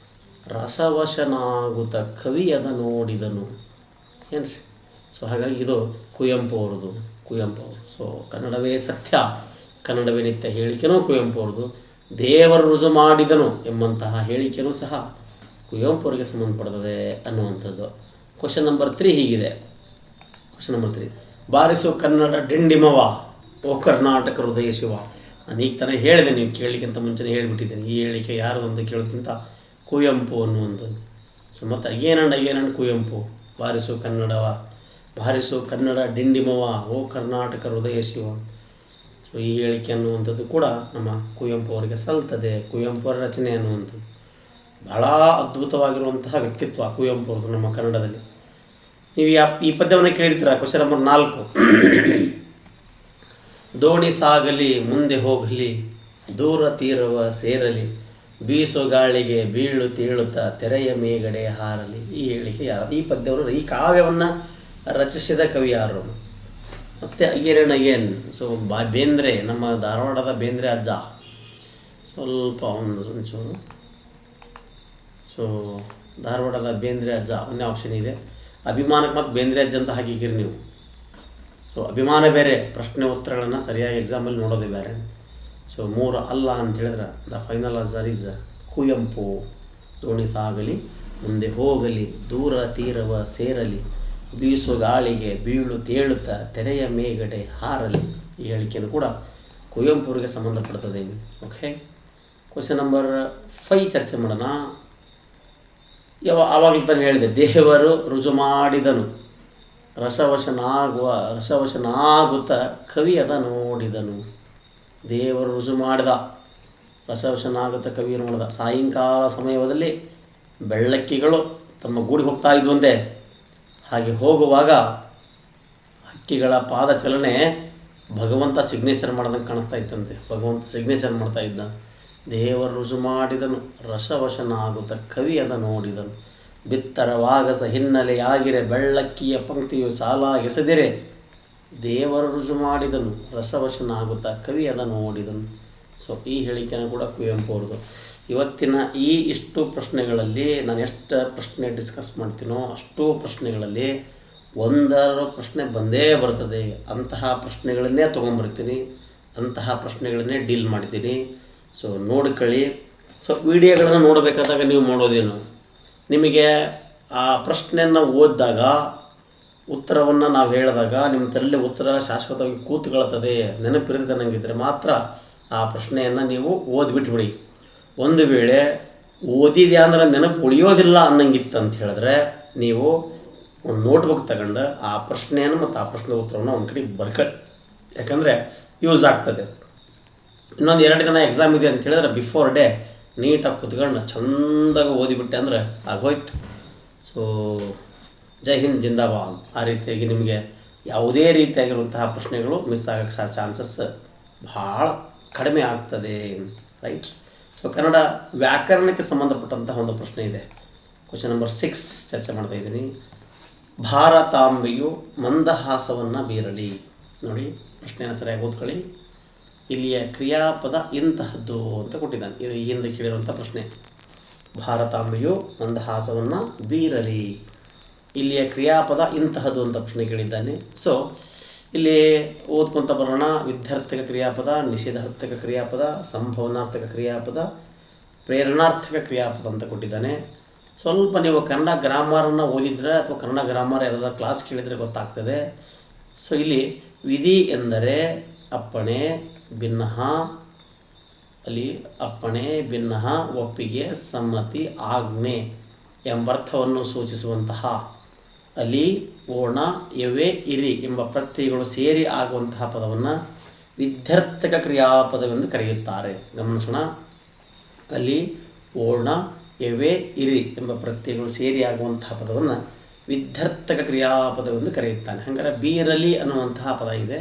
ರಸವಶನಾಗುತ್ತ ಕವಿ ಅದ ನೋಡಿದನು ಏನ್ರಿ. ಸೊ ಹಾಗಾಗಿ ಇದು ಕುವೆಂಪು ಅವರು. ಸೊ ಕನ್ನಡವೇ ಸತ್ಯ, ಕನ್ನಡವೇ ನಿತ್ಯ ಹೇಳಿಕೆನೂ ಕುವೆಂಪು ಅವ್ರದ್ದು. ದೇವರು ರುಜು ಮಾಡಿದನು ಎಂಬಂತಹ ಹೇಳಿಕೆನೂ ಸಹ ಕುವೆಂಪು ಅವರಿಗೆ ಸಂಬಂಧಪಡ್ತದೆ ಅನ್ನುವಂಥದ್ದು. ಕ್ವಶನ್ ನಂಬರ್ 3 ಹೀಗಿದೆ. ಕ್ವಶನ್ ನಂಬರ್ 3, ಬಾರಿಸು ಕನ್ನಡ ಡಿಂಡಿಮವ, ಓ ಕರ್ನಾಟಕ ಹೃದಯ ಶಿವ. ನಾನು ಈಗ ತಾನೇ ಹೇಳಿದೆ, ನೀವು ಕೇಳಲಿಕ್ಕಿಂತ ಮುಂಚೆನೇ ಹೇಳಿಬಿಟ್ಟಿದ್ದೇನೆ. ಈ ಹೇಳಿಕೆ ಯಾರು ಅಂತ ಕೇಳೋದಕ್ಕಿಂತ ಕುವೆಂಪು ಅನ್ನುವಂಥದ್ದು. ಸೊ ಮತ್ತು ಅಗೇನ್ ಕುವೆಂಪು, ಬಾರಿಸು ಕನ್ನಡ ಡಿಂಡಿಮವ, ಓ ಕರ್ನಾಟಕ ಹೃದಯ ಶಿವ. ಸೊ ಈ ಹೇಳಿಕೆ ಅನ್ನುವಂಥದ್ದು ಕೂಡ ನಮ್ಮ ಕುವೆಂಪು ಅವರಿಗೆ ಸಲ್ತದೆ. ಕುವೆಂಪು ಅವರ ರಚನೆ ಅನ್ನುವಂಥದ್ದು ಬಹಳ ಅದ್ಭುತವಾಗಿರುವಂತಹ ವ್ಯಕ್ತಿತ್ವ ಕುವೆಂಪು ಅವ್ರದ್ದು ನಮ್ಮ ಕನ್ನಡದಲ್ಲಿ. ನೀವು ಈ ಪದ್ಯವನ್ನು ಕೇಳಿರ್ತೀರ. ಕ್ವಶನ್ ನಂಬರ್ 4, ದೋಣಿ ಸಾಗಲಿ ಮುಂದೆ ಹೋಗಲಿ, ದೂರ ತೀರವ ಸೇರಲಿ, ಬೀಸೋ ಗಾಳಿಗೆ ಬೀಳು ತೇಳುತ್ತಾ ತೆರೆಯ ಮೇಗಡೆ ಹಾರಲಿ. ಈ ಹೇಳಿಕೆ ಯಾರು? ಈ ಪದ್ಯವನ್ನು, ಈ ಕಾವ್ಯವನ್ನು ರಚಿಸಿದ ಕವಿ ಯಾರು? ಮತ್ತು ಅಗೇನ್ ಸೊ ಬೇಂದ್ರೆ, ನಮ್ಮ ಧಾರವಾಡದ ಬೇಂದ್ರೆ ಅಜ್ಜ. ಸ್ವಲ್ಪ ಒಂಚೂರು ಸೊ ಧಾರವಾಡದ ಬೇಂದ್ರೆ ಅಜ್ಜ ಒಂದೇ ಆಪ್ಷನ್ ಇದೆ. ಅಭಿಮಾನಕ್ಕೆ ಮತ್ತು ಬೇಂದ್ರೆ ಅಜ್ಜ ಅಂತ ಹಾಕಿದ್ದೀರಿ ನೀವು. ಸೊ ಅಭಿಮಾನ ಬೇರೆ, ಪ್ರಶ್ನೆ ಉತ್ತರಗಳನ್ನು ಸರಿಯಾಗಿ ಎಕ್ಸಾಮಲ್ಲಿ ನೋಡೋದೇ ಬೇರೆ. ಸೊ 3 ಅಲ್ಲ ಅಂತ ಹೇಳಿದ್ರೆ the final answer is Kuvempu. ದೋಣಿ ಸಾಗಲಿ ಮುಂದೆ ಹೋಗಲಿ, ದೂರ ತೀರವ ಸೇರಲಿ, ಬೀಸು ಗಾಳಿಗೆ ಬೀಳು ತೇಳುತ್ತಾ ತೆರೆಯ ಮೇಗಡೆ ಹಾರಲಿ. ಈ ಹೇಳಿಕೆಯನ್ನು ಕೂಡ ಕುವೆಂಪುರಿಗೆ ಸಂಬಂಧಪಡ್ತದೆ. ಓಕೆ, ಕ್ವಶನ್ ನಂಬರ್ 5 ಚರ್ಚೆ ಮಾಡೋಣ. ಆವಾಗಲೇ ತಾನು ಹೇಳಿದೆ, ದೇವರು ರುಜು ಮಾಡಿದನು, ರಸವಶನಾಗುತ್ತ ಕವಿ ಅದ ನೋಡಿದನು. ದೇವರು ರುಜು ಮಾಡಿದ, ರಸವಶನಾಗುತ್ತ ಕವಿ ನೋಡಿದ. ಸಾಯಂಕಾಲ ಸಮಯದಲ್ಲಿ ಬೆಳ್ಳಕ್ಕಿಗಳು ತಮ್ಮ ಗೂಡಿಗೆ ಹೋಗ್ತಾ ಇದ್ವಂತೆ. ಹಾಗೆ ಹೋಗುವಾಗ ಹಕ್ಕಿಗಳ ಪಾದ ಚಲನೆ ಭಗವಂತ ಸಿಗ್ನೇಚರ್ ಮಾಡೋದಂಗೆ ಕಾಣಿಸ್ತಾ ಇತ್ತಂತೆ. ಭಗವಂತ ಸಿಗ್ನೇಚರ್ ಮಾಡ್ತಾ ಇದ್ದ. ದೇವರು ರುಜು ಮಾಡಿದನು, ರಸವಶನಾಗುತ್ತ ಕವಿ ಅದ ನೋಡಿದನು. ಬಿತ್ತರವಾಗಸ ಹಿನ್ನೆಲೆಯಾಗಿರೆ ಬೆಳ್ಳಕ್ಕಿಯ ಪಂಕ್ತಿಯು ಸಾಲ ಎಸೆದಿರೆ, ದೇವರು ರುಜು ಮಾಡಿದನು, ರಸವಶನಾಗುತ್ತಾ ಕವಿ ಅದ ನೋಡಿದನು. ಸೊ ಈ ಹೇಳಿಕೆಯನ್ನು ಕೂಡ ಕುವೆಂಪು ಅವ್ರದ್ದು. ಇವತ್ತಿನ ಇಷ್ಟು ಪ್ರಶ್ನೆಗಳಲ್ಲಿ ನಾನು ಎಷ್ಟು ಪ್ರಶ್ನೆ ಡಿಸ್ಕಸ್ ಮಾಡ್ತೀನೋ ಅಷ್ಟು ಪ್ರಶ್ನೆಗಳಲ್ಲಿ ಒಂದರ ಪ್ರಶ್ನೆ ಬಂದೇ ಬರ್ತದೆ. ಅಂತಹ ಪ್ರಶ್ನೆಗಳನ್ನೇ ತೊಗೊಂಬರ್ತೀನಿ, ಅಂತಹ ಪ್ರಶ್ನೆಗಳನ್ನೇ ಡೀಲ್ ಮಾಡ್ತೀನಿ. ಸೊ ನೋಡ್ಕೊಳ್ಳಿ. ಸೊ ವಿಡಿಯೋಗಳನ್ನು ನೋಡಬೇಕಾದಾಗ ನೀವು ಮಾಡೋದೇನು, ನಿಮಗೆ ಆ ಪ್ರಶ್ನೆಯನ್ನು ಓದಿದಾಗ ಉತ್ತರವನ್ನು ನಾವು ಹೇಳಿದಾಗ ನಿಮ್ಮ ತಲೆಯಲ್ಲಿ ಉತ್ತರ ಶಾಶ್ವತವಾಗಿ ಕೂತ್ಕೊಳ್ತದೆ, ನೆನಪಿರ್ತದೆ ನನಗಿದ್ರೆ ಮಾತ್ರ ಆ ಪ್ರಶ್ನೆಯನ್ನು ನೀವು ಓದಿಬಿಟ್ಬಿಡಿ. ಒಂದು ವೇಳೆ ಓದಿದೆ ಅಂದ್ರೆ ನೆನಪು ಉಳಿಯೋದಿಲ್ಲ ಅನ್ನಂಗಿತ್ತು ಅಂತ ಹೇಳಿದ್ರೆ ನೀವು ಒಂದು ನೋಟ್ಬುಕ್ ತಗೊಂಡು ಆ ಪ್ರಶ್ನೆಯನ್ನು ಮತ್ತು ಆ ಪ್ರಶ್ನೆ ಉತ್ತರವನ್ನು ಒಂದು ಕಡೆ ಬರ್ಕೊಳ್ಳಿ. ಯಾಕಂದರೆ ಯೂಸ್ ಆಗ್ತದೆ. ಇನ್ನೊಂದು 2 ದಿನ ಎಕ್ಸಾಮ್ ಇದೆ ಅಂತ ಹೇಳಿದ್ರೆ ಬಿಫೋರ್ ಡೇ ನೀಟಾಗಿ ಕುತ್ಕೊಂಡು ಚೆಂದಾಗಿ ಓದಿಬಿಟ್ಟೆ ಅಂದರೆ ಆಗೋಯ್ತು. ಸೊ ಜೈ ಹಿಂದ್ ಜಿಂದಾಬಾದ್. ಆ ರೀತಿಯಾಗಿ ನಿಮಗೆ ಯಾವುದೇ ರೀತಿಯಾಗಿರುವಂತಹ ಪ್ರಶ್ನೆಗಳು ಮಿಸ್ ಆಗೋಕ್ಕೆ ಚಾನ್ಸಸ್ ಭಾಳ ಕಡಿಮೆ ಆಗ್ತದೆ. ರೈಟ್. ಸೊ ಕನ್ನಡ ವ್ಯಾಕರಣಕ್ಕೆ ಸಂಬಂಧಪಟ್ಟಂತಹ ಒಂದು ಪ್ರಶ್ನೆ ಇದೆ. ಕ್ವಶನ್ ನಂಬರ್ 6 ಚರ್ಚೆ ಮಾಡ್ತಾ ಇದ್ದೀನಿ. ಭಾರತಾಂಬೆಯು ಮಂದಹಾಸವನ್ನು ಬೀರಲಿ. ನೋಡಿ ಪ್ರಶ್ನೆಯನ್ನು ಸರಿಯಾಗಿ ಓದ್ಕೊಳ್ಳಿ. ಇಲ್ಲಿಯ ಕ್ರಿಯಾಪದ ಇಂತಹದ್ದು ಅಂತ ಕೊಟ್ಟಿದ್ದಾನೆ. ಇದು ಈ ಹಿಂದೆ ಕೇಳಿರುವಂಥ ಪ್ರಶ್ನೆ. ಭಾರತಾಂಬೆಯು ಮಂದಹಾಸವನ್ನು ಬೀರಲಿ. ಇಲ್ಲಿಯ ಕ್ರಿಯಾಪದ ಇಂತಹದ್ದು ಅಂತ ಪ್ರಶ್ನೆ ಕೇಳಿದ್ದಾನೆ. ಸೊ ಇಲ್ಲಿ ಓದ್ಕೊತ ಬರೋಣ. ವಿದ್ಯಾರ್ಥಕ ಕ್ರಿಯಾಪದ, ನಿಷೇಧಾರ್ಥಕ ಕ್ರಿಯಾಪದ, ಸಂಭವನಾರ್ಥಕ ಕ್ರಿಯಾಪದ, ಪ್ರೇರಣಾರ್ಥಕ ಕ್ರಿಯಾಪದ ಅಂತ ಕೊಟ್ಟಿದ್ದಾನೆ. ಸ್ವಲ್ಪ ನೀವು ಕನ್ನಡ ಗ್ರಾಮರನ್ನು ಓದಿದ್ರೆ ಅಥವಾ ಕನ್ನಡ ಗ್ರಾಮರ್ ಯಾರಾದ್ರೂ ಕ್ಲಾಸ್ ಕೇಳಿದರೆ ಗೊತ್ತಾಗ್ತದೆ. ಸೊ ಇಲ್ಲಿ ವಿಧಿ ಎಂದರೆ ಅಪ್ಪಣೆ, ಭಿನ್ನಹ, ಅಲ್ಲಿ ಅಪ್ಪಣೆ, ಭಿನ್ನಹ, ಒಪ್ಪಿಗೆ, ಸಮ್ಮತಿ, ಆಜ್ಞೆ ಎಂಬರ್ಥವನ್ನು ಸೂಚಿಸುವಂತಹ ಅಲ್ಲಿ, ಓಣ, ಎವೆ, ಇರಿ ಎಂಬ ಪ್ರತ್ಯಯಗಳು ಸೇರಿ ಆಗುವಂತಹ ಪದವನ್ನು ವಿದ್ಯಾರ್ಥಕ ಕ್ರಿಯಾಪದವೆಂದು ಕರೆಯುತ್ತಾರೆ. ಗಮನಿಸೋಣ. ಅಲ್ಲಿ ಓಣ, ಎವೆ, ಇರಿ ಎಂಬ ಪ್ರತ್ಯಯಗಳು ಸೇರಿ ಆಗುವಂತಹ ಪದವನ್ನು ವಿದ್ಯಾರ್ಥಕ ಕ್ರಿಯಾಪದವೆಂದು ಕರೆಯುತ್ತಾನೆ. ಹಾಗಾದರೆ ಬೀರಲಿ ಅನ್ನುವಂತಹ ಪದ ಇದೆ.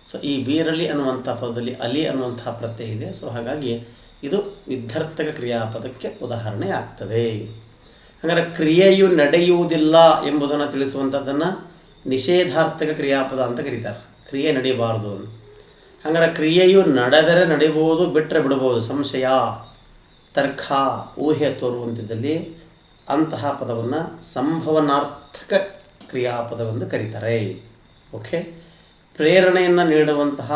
ಸೊ ಈ ಬೀರಲಿ ಅನ್ನುವಂಥ ಪದದಲ್ಲಿ ಅಲಿ ಅನ್ನುವಂತಹ ಪ್ರತ್ಯಯ ಇದೆ. ಸೊ ಹಾಗಾಗಿ ಇದು ವಿದ್ಯಾರ್ಥಕ ಕ್ರಿಯಾಪದಕ್ಕೆ ಉದಾಹರಣೆ ಆಗ್ತದೆ. ಹಾಗಾದರೆ ಕ್ರಿಯೆಯು ನಡೆಯುವುದಿಲ್ಲ ಎಂಬುದನ್ನು ತಿಳಿಸುವಂಥದ್ದನ್ನು ನಿಷೇಧಾರ್ಥಕ ಕ್ರಿಯಾಪದ ಅಂತ ಕರೀತಾರೆ. ಕ್ರಿಯೆ ನಡೀಬಾರ್ದು ಅಂತ. ಹಾಗಾದರೆ ಕ್ರಿಯೆಯು ನಡೆದರೆ ನಡಿಬೋದು, ಬಿಟ್ಟರೆ ಬಿಡ್ಬೋದು, ಸಂಶಯ, ತರ್ಕ, ಊಹೆ ತೋರುವಂಥದ್ದಲ್ಲಿ ಅಂತಹ ಪದವನ್ನು ಸಂಭವನಾರ್ಥಕ ಕ್ರಿಯಾಪದವೆಂದು ಕರೀತಾರೆ. ಓಕೆ. ಪ್ರೇರಣೆಯನ್ನು ನೀಡುವಂತಹ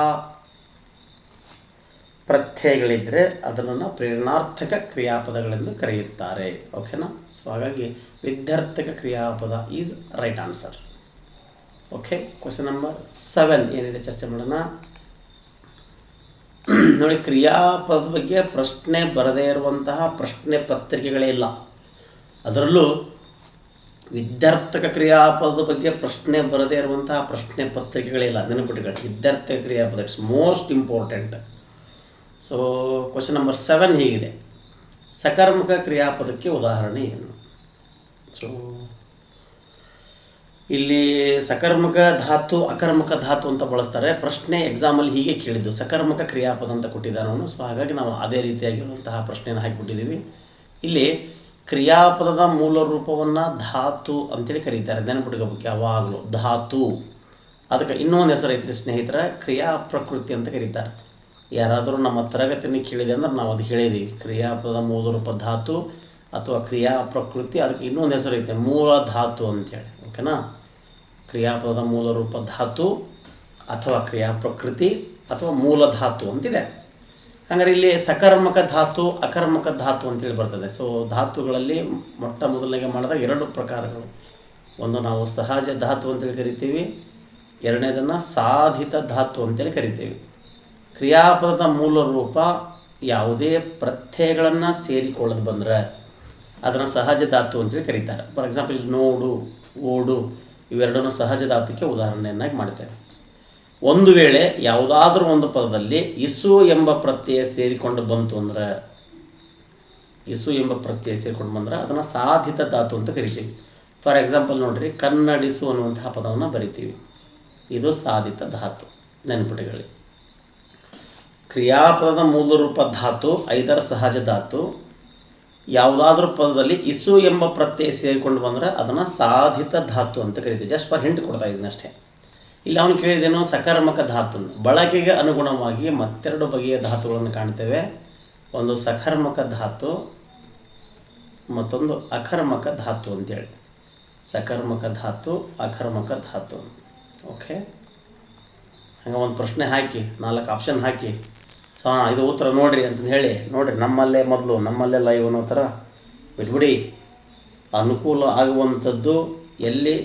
ಪ್ರತ್ಯಯಗಳಿದ್ದರೆ ಅದನ್ನು ಪ್ರೇರಣಾರ್ಥಕ ಕ್ರಿಯಾಪದಗಳೆಂದು ಕರೆಯುತ್ತಾರೆ. ಓಕೆನಾ. ಸೊ ಹಾಗಾಗಿ ವಿದ್ಯಾರ್ಥಕ ಕ್ರಿಯಾಪದ is right answer. Okay. Question number 7 ಏನಿದೆ ಚರ್ಚೆ ಮಾಡೋಣ. ನೋಡಿ, ಕ್ರಿಯಾಪದದ ಬಗ್ಗೆ ಪ್ರಶ್ನೆ ಬರದೇ ಇರುವಂತಹ ಪ್ರಶ್ನೆ ಪತ್ರಿಕೆಗಳೇ ಇಲ್ಲ. ಅದರಲ್ಲೂ ವಿದ್ಯಾರ್ಥಕ ಕ್ರಿಯಾಪದದ ಬಗ್ಗೆ ಪ್ರಶ್ನೆ ಬರದೇ ಇರುವಂತಹ ಪ್ರಶ್ನೆ ಪತ್ರಿಕೆಗಳೇ ಇಲ್ಲ. ನೆನಪಿಟ್ಟುಕೊಳ್ಳಿ, ವಿದ್ಯಾರ್ಥಕ ಕ್ರಿಯಾಪದ it's most important. So question number 7 ಹೀಗಿದೆ. ಸಕರ್ಮಕ ಕ್ರಿಯಾಪದಕ್ಕೆ ಉದಾಹರಣೆ ಏನು? ಸೊ ಇಲ್ಲಿ ಸಕರ್ಮಕ ಧಾತು, ಅಕರ್ಮಕ ಧಾತು ಅಂತ ಬಳಸ್ತಾರೆ. ಪ್ರಶ್ನೆ ಎಕ್ಸಾಮಲ್ಲಿ ಹೀಗೆ ಕೇಳಿದ್ದು, ಸಕರ್ಮಕ ಕ್ರಿಯಾಪದ ಅಂತ ಕೊಟ್ಟಿದ್ದಾನೆ ಅವನು. ಸೊ ಹಾಗಾಗಿ ನಾವು ಅದೇ ರೀತಿಯಾಗಿರುವಂತಹ ಪ್ರಶ್ನೆಯನ್ನು ಹಾಕಿಬಿಟ್ಟಿದ್ದೀವಿ. ಇಲ್ಲಿ ಕ್ರಿಯಾಪದದ ಮೂಲ ರೂಪವನ್ನು ಧಾತು ಅಂತೇಳಿ ಕರೀತಾರೆ. ನೆನಪಿಟ್ಕೋಬೇಕು ಯಾವಾಗಲೂ. ಧಾತು, ಅದಕ್ಕೆ ಇನ್ನೊಂದು ಹೆಸರು ಐತ್ರಿ ಸ್ನೇಹಿತರ, ಕ್ರಿಯಾ ಪ್ರಕೃತಿ ಅಂತ ಕರೀತಾರೆ. ಯಾರಾದರೂ ನಮ್ಮ ತರಗತಿಯನ್ನು ಕೇಳಿದೆ ಅಂದ್ರೆ ನಾವು ಅದು ಹೇಳಿದ್ದೀವಿ. ಕ್ರಿಯಾಪದದ ಮೂಲ ರೂಪ ಧಾತು ಅಥವಾ ಕ್ರಿಯಾ ಪ್ರಕೃತಿ. ಅದಕ್ಕೆ ಇನ್ನೊಂದು ಹೆಸರು ಐತೆ, ಮೂಲ ಧಾತು ಅಂತೇಳಿ. ಓಕೆನಾ. ಕ್ರಿಯಾಪದದ ಮೂಲ ರೂಪ ಧಾತು ಅಥವಾ ಕ್ರಿಯಾ ಪ್ರಕೃತಿ ಅಥವಾ ಮೂಲ ಧಾತು ಅಂತಿದೆ. ಹಾಗಾದ್ರೆ ಇಲ್ಲಿ ಸಕರ್ಮಕ ಧಾತು, ಅಕರ್ಮಕ ಧಾತು ಅಂತೇಳಿ ಬರ್ತದೆ. ಸೊ ಧಾತುಗಳಲ್ಲಿ ಮೊಟ್ಟ ಮೊದಲನೆಗೆ ಮಾಡಿದಾಗ 2 ಪ್ರಕಾರಗಳು. ಒಂದು ನಾವು ಸಹಜ ಧಾತು ಅಂತೇಳಿ ಕರಿತೀವಿ, ಎರಡನೇದನ್ನು ಸಾಧಿತ ಧಾತು ಅಂತೇಳಿ ಕರಿತೀವಿ. ಕ್ರಿಯಾಪದದ ಮೂಲ ರೂಪ ಯಾವುದೇ ಪ್ರತ್ಯಯಗಳನ್ನು ಸೇರಿಕೊಳ್ಳೋದು ಬಂದರೆ ಅದನ್ನು ಸಹಜ ಧಾತು ಅಂತೇಳಿ ಕರೀತಾರೆ. ಫಾರ್ ಎಕ್ಸಾಂಪಲ್ ನೋಡು, ಓಡು ಇವೆರಡನ್ನು ಸಹಜ ಧಾತುಕ್ಕೆ ಉದಾಹರಣೆಯನ್ನಾಗಿ ಮಾಡ್ತೇವೆ. ಒಂದು ವೇಳೆ ಯಾವುದಾದ್ರೂ ಒಂದು ಪದದಲ್ಲಿ ಇಸು ಎಂಬ ಪ್ರತ್ಯಯ ಸೇರಿಕೊಂಡು ಬಂತು ಅಂದರೆ, ಇಸು ಎಂಬ ಪ್ರತ್ಯಯ ಸೇರಿಕೊಂಡು ಬಂದರೆ ಅದನ್ನು ಸಾಧಿತ ಧಾತು ಅಂತ ಕರಿತೀವಿ. ಫಾರ್ ಎಕ್ಸಾಂಪಲ್ ನೋಡಿರಿ, ಕನ್ನಡಿಸು ಅನ್ನುವಂತಹ ಪದವನ್ನು ಬರಿತೀವಿ. ಇದು ಸಾಧಿತ ಧಾತು. ನೆನಪಿಟ್ಟುಕೊಳ್ಳಿ. ಕ್ರಿಯಾಪದದ ಮೂಲ ರೂಪ ಧಾತು, ಐದರ ಸಹಜ ಧಾತು. ಯಾವುದಾದ್ರೂ ಪದದಲ್ಲಿ ಇಸು ಎಂಬ ಪ್ರತ್ಯಯ ಸೇರಿಕೊಂಡು ಬಂದರೆ ಅದನ್ನು ಸಾಧಿತ ಧಾತು ಅಂತ ಕರಿತೀವಿ. ಜಸ್ಟ್ ಫಾರ್ ಹಿಂಟ್ ಕೊಡ್ತಾ ಇದ್ದೀನಿ ಅಷ್ಟೇ. ಇಲ್ಲಿ ಅವನು ಕೇಳಿದೇನು, ಸಕರ್ಮಕ ಧಾತು. ಬಳಕೆಗೆ ಅನುಗುಣವಾಗಿ ಮತ್ತೆರಡು ಬಗೆಯ ಧಾತುಗಳನ್ನು ಕಾಣ್ತೇವೆ. ಒಂದು ಸಕರ್ಮಕ ಧಾತು, ಮತ್ತೊಂದು ಅಕರ್ಮಕ ಧಾತು ಅಂತೇಳಿ. ಸಕರ್ಮಕ ಧಾತು, ಅಕರ್ಮಕ ಧಾತು. ಓಕೆ. ಹಂಗೆ ಒಂದು ಪ್ರಶ್ನೆ ಹಾಕಿ 4 ಆಪ್ಷನ್ ಹಾಕಿ, ಸೊ ಇದು ಉತ್ತರ ನೋಡಿರಿ ಅಂತ ಹೇಳಿ, ನೋಡಿರಿ ನಮ್ಮಲ್ಲೇ ಲೈವ್ ಅನ್ನೋ ಥರ ಬಿಟ್ಬಿಡಿ. ಅನುಕೂಲ ಆಗುವಂಥದ್ದು ಎಲ್ಲಿ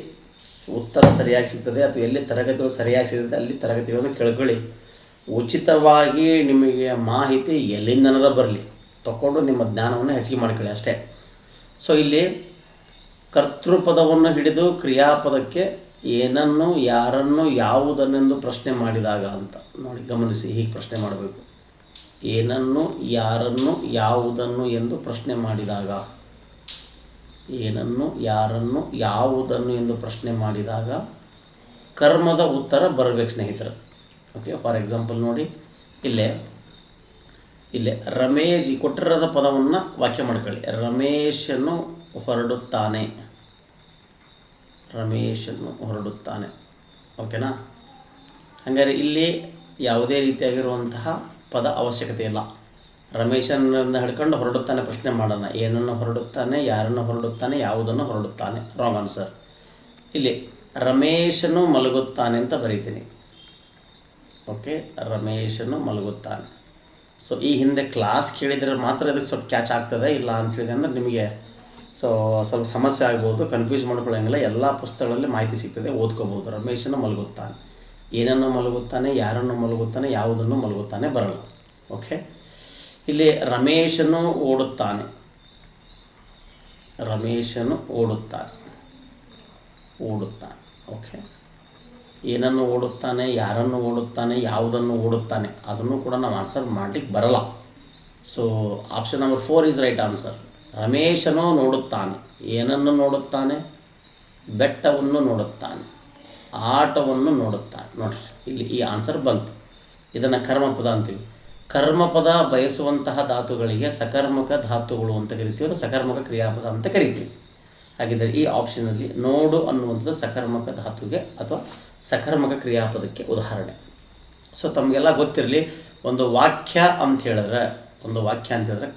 ಉತ್ತರ ಸರಿಯಾಗಿ ಸಿಗ್ತದೆ ಅಥವಾ ಎಲ್ಲಿ ತರಗತಿಗಳು ಸರಿಯಾಗಿ ಸಿಗ್ತದೆ ಅಲ್ಲಿ ತರಗತಿಗಳನ್ನು ಕೇಳ್ಕೊಳ್ಳಿ. ಉಚಿತವಾಗಿ ನಿಮಗೆ ಮಾಹಿತಿ ಎಲ್ಲಿಂದನಾರ ಬರಲಿ, ತಗೊಂಡು ನಿಮ್ಮ ಜ್ಞಾನವನ್ನು ಹೆಚ್ಚಿಗೆ ಮಾಡ್ಕೊಳ್ಳಿ ಅಷ್ಟೇ. ಸೊ ಇಲ್ಲಿ ಕರ್ತೃಪದವನ್ನು ಹಿಡಿದು ಕ್ರಿಯಾಪದಕ್ಕೆ ಏನನ್ನು, ಯಾರನ್ನು, ಯಾವುದನ್ನೆಂದು ಪ್ರಶ್ನೆ ಮಾಡಿದಾಗ ಅಂತ ನೋಡಿ, ಗಮನಿಸಿ. ಹೀಗೆ ಪ್ರಶ್ನೆ ಮಾಡಬೇಕು. ಏನನ್ನು, ಯಾರನ್ನು, ಯಾವುದನ್ನು ಎಂದು ಪ್ರಶ್ನೆ ಮಾಡಿದಾಗ ಏನನ್ನು, ಯಾರನ್ನು, ಯಾವುದನ್ನು ಎಂದು ಪ್ರಶ್ನೆ ಮಾಡಿದಾಗ ಕರ್ಮದ ಉತ್ತರ ಬರಬೇಕು ಸ್ನೇಹಿತರೆ. ಓಕೆ, ಫಾರ್ ಎಕ್ಸಾಂಪಲ್ ನೋಡಿ, ಇಲ್ಲೇ ರಮೇಶ್ ಈ ಕೊಟ್ಟಿರೋದ ಪದವನ್ನು ವಾಕ್ಯ ಮಾಡ್ಕೊಳ್ಳಿ. ರಮೇಶನು ಹೊರಡುತ್ತಾನೆ. ಓಕೆನಾ? ಹಾಗಾದರೆ ಇಲ್ಲಿ ಯಾವುದೇ ರೀತಿಯಾಗಿರುವಂತಹ ಪದ ಅವಶ್ಯಕತೆ ಇಲ್ಲ. ರಮೇಶನಿಂದ ಹಿಡ್ಕೊಂಡು ಹೊರಡುತ್ತಾನೆ ಪ್ರಶ್ನೆ ಮಾಡೋಣ. ಏನನ್ನು ಹೊರಡುತ್ತಾನೆ, ಯಾರನ್ನು ಹೊರಡುತ್ತಾನೆ, ಯಾವುದನ್ನು ಹೊರಡುತ್ತಾನೆ. Wrong answer. ಇಲ್ಲಿ ರಮೇಶನು ಮಲಗುತ್ತಾನೆ ಅಂತ ಬರೀತೀನಿ. ಓಕೆ, ರಮೇಶನು ಮಲಗುತ್ತಾನೆ. ಸೊ ಈ ಹಿಂದೆ ಕ್ಲಾಸ್ ಕೇಳಿದರೆ ಮಾತ್ರ ಇದಕ್ಕೆ ಸ್ವಲ್ಪ ಕ್ಯಾಚ್ ಆಗ್ತದೆ. ಇಲ್ಲ ಅಂತ ಹೇಳಿದೆ ಅಂದರೆ ನಿಮಗೆ ಸ್ವಲ್ಪ ಸಮಸ್ಯೆ ಆಗ್ಬೋದು, ಕನ್ಫ್ಯೂಸ್ ಮಾಡ್ಕೊಳ್ಳೋಂಗಿಲ್ಲ. ಎಲ್ಲ ಪುಸ್ತಕಗಳಲ್ಲಿ ಮಾಹಿತಿ ಸಿಗ್ತದೆ, ಓದ್ಕೋಬೋದು. ರಮೇಶನು ಮಲಗುತ್ತಾನೆ, ಏನನ್ನು ಮಲಗುತ್ತಾನೆ, ಯಾರನ್ನು ಮಲಗುತ್ತಾನೆ, ಯಾವುದನ್ನು ಮಲಗುತ್ತಾನೆ ಬರಲ್ಲ. ಓಕೆ, ಇಲ್ಲಿ ರಮೇಶನು ಓಡುತ್ತಾನೆ. ಓಕೆ, ಏನನ್ನು ಓಡುತ್ತಾನೆ, ಯಾರನ್ನು ಓಡುತ್ತಾನೆ, ಯಾವುದನ್ನು ಓಡುತ್ತಾನೆ ಅದನ್ನು ಕೂಡ ನಾವು ಆನ್ಸರ್ ಮಾಡಲಿಕ್ಕೆ ಬರಲ್ಲ. So option number 4 is right answer. ರಮೇಶನು ನೋಡುತ್ತಾನೆ. ಏನನ್ನು ನೋಡುತ್ತಾನೆ? ಬೆಟ್ಟವನ್ನು ನೋಡುತ್ತಾನೆ, ಆಟವನ್ನು ನೋಡುತ್ತಾನೆ. ನೋಡಿರಿ, ಇಲ್ಲಿ ಈ ಆನ್ಸರ್ ಬಂತು. ಇದನ್ನು ಕರ್ಮಪದ ಅಂತೀವಿ. ಕರ್ಮಪದ ಬಯಸುವಂತಹ ಧಾತುಗಳಿಗೆ ಸಕರ್ಮಕ ಧಾತುಗಳು ಅಂತ ಕರಿತೀವಿ, ಸಕರ್ಮಕ ಕ್ರಿಯಾಪದ ಅಂತ ಕರಿತೀವಿ. ಹಾಗಿದ್ದರೆ ಈ ಆಪ್ಷನಲ್ಲಿ ನೋಡು ಅನ್ನುವಂಥದ್ದು ಸಕರ್ಮಕ ಧಾತುಗೆ ಅಥವಾ ಸಕರ್ಮಕ ಕ್ರಿಯಾಪದಕ್ಕೆ ಉದಾಹರಣೆ. ಸೊ ತಮಗೆಲ್ಲ ಗೊತ್ತಿರಲಿ, ಒಂದು ವಾಕ್ಯ ಅಂತ ಹೇಳಿದ್ರೆ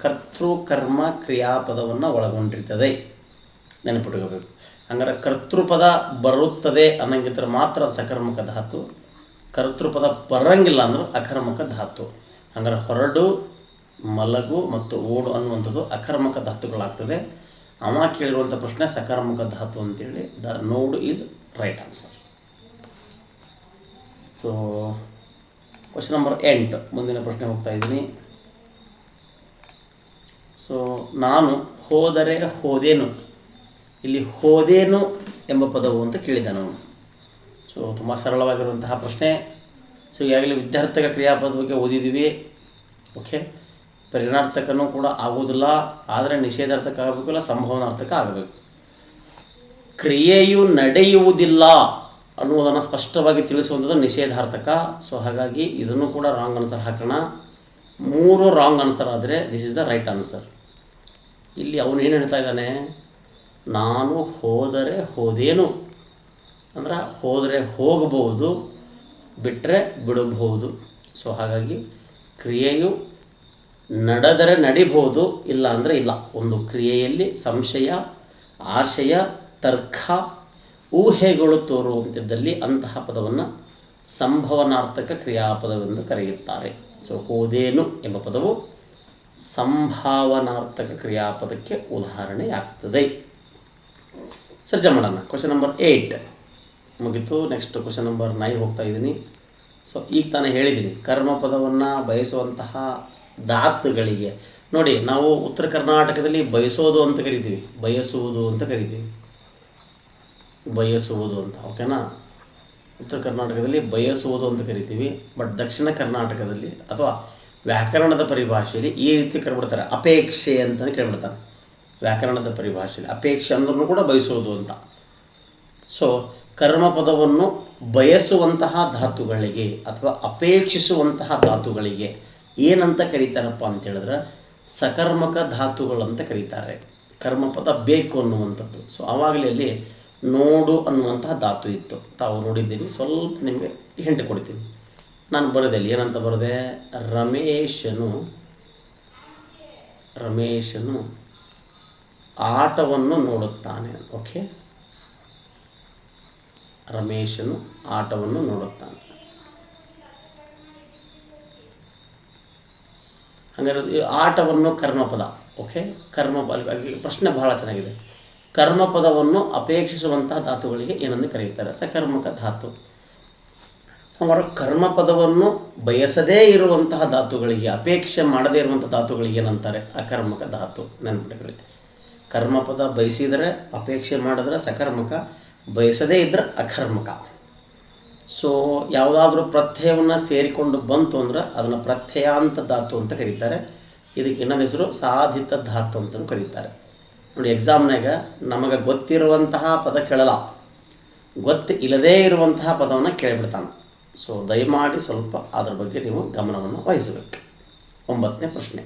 ಕರ್ತೃ ಕರ್ಮ ಕ್ರಿಯಾಪದವನ್ನು ಒಳಗೊಂಡಿರ್ತದೆ, ನೆನಪಿಟ್ಕೋಬೇಕು. ಹಂಗಾರೆ ಕರ್ತೃಪದ ಬರುತ್ತದೆ ಅನ್ನಂಗಿದ್ರೆ ಮಾತ್ರ ಅದು ಸಕರ್ಮಕ ಧಾತು. ಕರ್ತೃಪದ ಬರಂಗಿಲ್ಲ ಅಂದ್ರೆ ಅಕರ್ಮಕ ಧಾತು. ಹಂಗಾರೆ ಹೊರಡು, ಮಲಗು ಮತ್ತು ಓಡು ಅನ್ನುವಂಥದ್ದು ಅಕರ್ಮಕ ಧಾತುಗಳಾಗ್ತದೆ. ಅವ ಕೇಳಿರುವಂಥ ಪ್ರಶ್ನೆ ಸಕರ್ಮಕ ಧಾತು ಅಂತೇಳಿ. ದ ನೋಡು is right answer. So question number 8, ಮುಂದಿನ ಪ್ರಶ್ನೆ ಹೋಗ್ತಾ ಇದ್ದೀನಿ. ಸೊ ನಾನು ಹೋದರೆ ಹೋದೇನು. ಇಲ್ಲಿ ಹೋದೇನು ಎಂಬ ಪದವು ಅಂತ ಕೇಳಿದೆ ನಾನು. ಸೊ ತುಂಬ ಸರಳವಾಗಿರುವಂತಹ ಪ್ರಶ್ನೆ. ಸೊ ಈಗಾಗಲೇ ವಿದ್ಯಾರ್ಥಕ ಕ್ರಿಯಾಪದ ಬಗ್ಗೆ ಓದಿದ್ದೀವಿ. ಓಕೆ, ಪರಿಣಾರ್ಥಕನೂ ಕೂಡ ಆಗೋದಿಲ್ಲ, ಆದರೆ ನಿಷೇಧಾರ್ಥಕ ಆಗಬೇಕು, ಇಲ್ಲ ಸಂಭವನಾರ್ಥಕ ಆಗಬೇಕು. ಕ್ರಿಯೆಯು ನಡೆಯುವುದಿಲ್ಲ ಅನ್ನುವುದನ್ನು ಸ್ಪಷ್ಟವಾಗಿ ತಿಳಿಸುವಂಥದ್ದು ನಿಷೇಧಾರ್ಥಕ. ಸೊ ಹಾಗಾಗಿ ಇದನ್ನು ಕೂಡ ರಾಂಗ್ ಆನ್ಸರ್ ಹಾಕೋಣ. 3 ರಾಂಗ್ ಆನ್ಸರ್ ಆದರೆ this is the right answer. ಇಲ್ಲಿ ಅವನು ಏನು ಹೇಳ್ತಾ ಇದ್ದಾನೆ? ನಾನು ಹೋದರೆ ಹೋದೇನು ಅಂದ್ರೆ ಹೋದರೆ ಹೋಗಬಹುದು, ಬಿಟ್ಟರೆ ಬಿಡಬಹುದು. ಸೊ ಹಾಗಾಗಿ ಕ್ರಿಯೆಯು ನಡೆದರೆ ನಡಿಬಹುದು, ಇಲ್ಲ ಅಂದರೆ ಇಲ್ಲ. ಒಂದು ಕ್ರಿಯೆಯಲ್ಲಿ ಸಂಶಯ, ಆಶಯ, ತರ್ಕ, ಊಹೆಗಳು ತೋರುವಂಥದ್ದಲ್ಲಿ ಅಂತಹ ಪದವನ್ನು ಸಂಭವನಾರ್ಥಕ ಕ್ರಿಯಾಪದವೆಂದು ಕರೆಯುತ್ತಾರೆ. ಸೊ ಹೋದೇನು ಎಂಬ ಪದವು ಸಂಭಾವನಾರ್ಥಕ ಕ್ರಿಯಾಪದಕ್ಕೆ ಉದಾಹರಣೆಯಾಗ್ತದೆ. ಸರ್ಜ ಮಾಡೋಣ. ಕ್ವಶನ್ ನಂಬರ್ 8 ಮುಗಿತು. ನೆಕ್ಸ್ಟ್ ಕ್ವಶನ್ ನಂಬರ್ 9 ಹೋಗ್ತಾ ಇದ್ದೀನಿ. ಸೊ ಈಗ ತಾನೇ ಹೇಳಿದ್ದೀನಿ, ಕರ್ಮಪದವನ್ನು ಬಯಸುವಂತಹ ಧಾತುಗಳಿಗೆ ನೋಡಿ, ನಾವು ಉತ್ತರ ಕರ್ನಾಟಕದಲ್ಲಿ ಬಯಸೋದು ಅಂತ ಕರಿತೀವಿ, ಬಯಸುವುದು ಅಂತ. ಓಕೆನಾ? ಉತ್ತರ ಕರ್ನಾಟಕದಲ್ಲಿ ಬಯಸುವುದು ಅಂತ ಕರಿತೀವಿ. ಬಟ್ ದಕ್ಷಿಣ ಕರ್ನಾಟಕದಲ್ಲಿ ಅಥವಾ ವ್ಯಾಕರಣದ ಪರಿಭಾಷೆಯಲ್ಲಿ ಈ ರೀತಿ ಕರೆಬಿಡ್ತಾರೆ, ಅಪೇಕ್ಷೆ ಅಂತಲೇ ಕೇಳಿಬಿಡ್ತಾರೆ. ವ್ಯಾಕರಣದ ಪರಿಭಾಷೆಯಲ್ಲಿ ಅಪೇಕ್ಷೆ ಅಂದ್ರೂ ಕೂಡ ಬಯಸುವುದು ಅಂತ. ಸೊ ಕರ್ಮಪದವನ್ನು ಬಯಸುವಂತಹ ಧಾತುಗಳಿಗೆ ಅಥವಾ ಅಪೇಕ್ಷಿಸುವಂತಹ ಧಾತುಗಳಿಗೆ ಏನಂತ ಕರೀತಾರಪ್ಪ ಅಂತ ಹೇಳಿದ್ರೆ ಸಕರ್ಮಕ ಧಾತುಗಳಂತ ಕರೀತಾರೆ. ಕರ್ಮಪದ ಬೇಕು ಅನ್ನುವಂಥದ್ದು. ಸೊ ಆವಾಗಲೇ ಅಲ್ಲಿ ನೋಡು ಅನ್ನುವಂತಹ ಧಾತು ಇತ್ತು, ತಾವು ನೋಡಿದ್ದೀನಿ. ಸ್ವಲ್ಪ ನಿಮಗೆ ಹಿಂಟ್ ಕೊಡ್ತೀನಿ. ನಾನು ಬರೆದೆ ಅಲ್ಲಿ ಏನಂತ ಬರೆದೆ? ರಮೇಶನು ಆಟವನ್ನು ನೋಡುತ್ತಾನೆ. ಓಕೆ, ರಮೇಶನು ಆಟವನ್ನು ನೋಡುತ್ತಾನೆ. ಹಾಗಾದ್ರೆ ಆಟವನ್ನು ಕರ್ಮಪದ. ಓಕೆ, ಪ್ರಶ್ನೆ ಬಹಳ ಚೆನ್ನಾಗಿದೆ. ಕರ್ಮಪದವನ್ನು ಅಪೇಕ್ಷಿಸುವಂತಹ ಧಾತುಗಳಿಗೆ ಏನೆಂದು ಕರೆಯುತ್ತಾರೆ? ಸಕರ್ಮಕ ಧಾತು. ಅವರ ಕರ್ಮಪದವನ್ನು ಬಯಸದೇ ಇರುವಂತಹ ಧಾತುಗಳಿಗೆ, ಅಪೇಕ್ಷೆ ಮಾಡದೇ ಇರುವಂಥ ಧಾತುಗಳಿಗೆ ಏನಂತಾರೆ? ಅಕರ್ಮಕ ಧಾತು. ನೆನಪಿಟ್ಟುಕೊಳ್ಳಿ. ಕರ್ಮಪದ ಬಯಸಿದರೆ, ಅಪೇಕ್ಷೆ ಮಾಡಿದ್ರೆ ಸಕರ್ಮಕ, ಬಯಸದೇ ಇದ್ದರೆ ಅಕರ್ಮಕ. ಸೊ ಯಾವುದಾದ್ರೂ ಪ್ರತ್ಯಯವನ್ನು ಸೇರಿಕೊಂಡು ಬಂತು ಅಂದ್ರೆ ಅದನ್ನು ಪ್ರತ್ಯಯಾಂತ ಧಾತು ಅಂತ ಕರೀತಾರೆ. ಇದಕ್ಕೆ ಇನ್ನೊಂದು ಹೆಸರು ಸಾಧಿತ ಧಾತು ಅಂತಲೂ ಕರೀತಾರೆ. ನೋಡಿ, ಎಕ್ಸಾಮ್ನಾಗ ನಮಗೆ ಗೊತ್ತಿರುವಂತಹ ಪದ ಕೇಳಲ್ಲ, ಇಲ್ಲದೇ ಇರುವಂತಹ ಪದವನ್ನು ಕೇಳಿಬಿಡ್ತಾನೆ. ಸೊ ದಯಮಾಡಿ ಸ್ವಲ್ಪ ಅದರ ಬಗ್ಗೆ ನೀವು ಗಮನವನ್ನು ವಹಿಸಬೇಕು. 9ನೇ ಪ್ರಶ್ನೆ,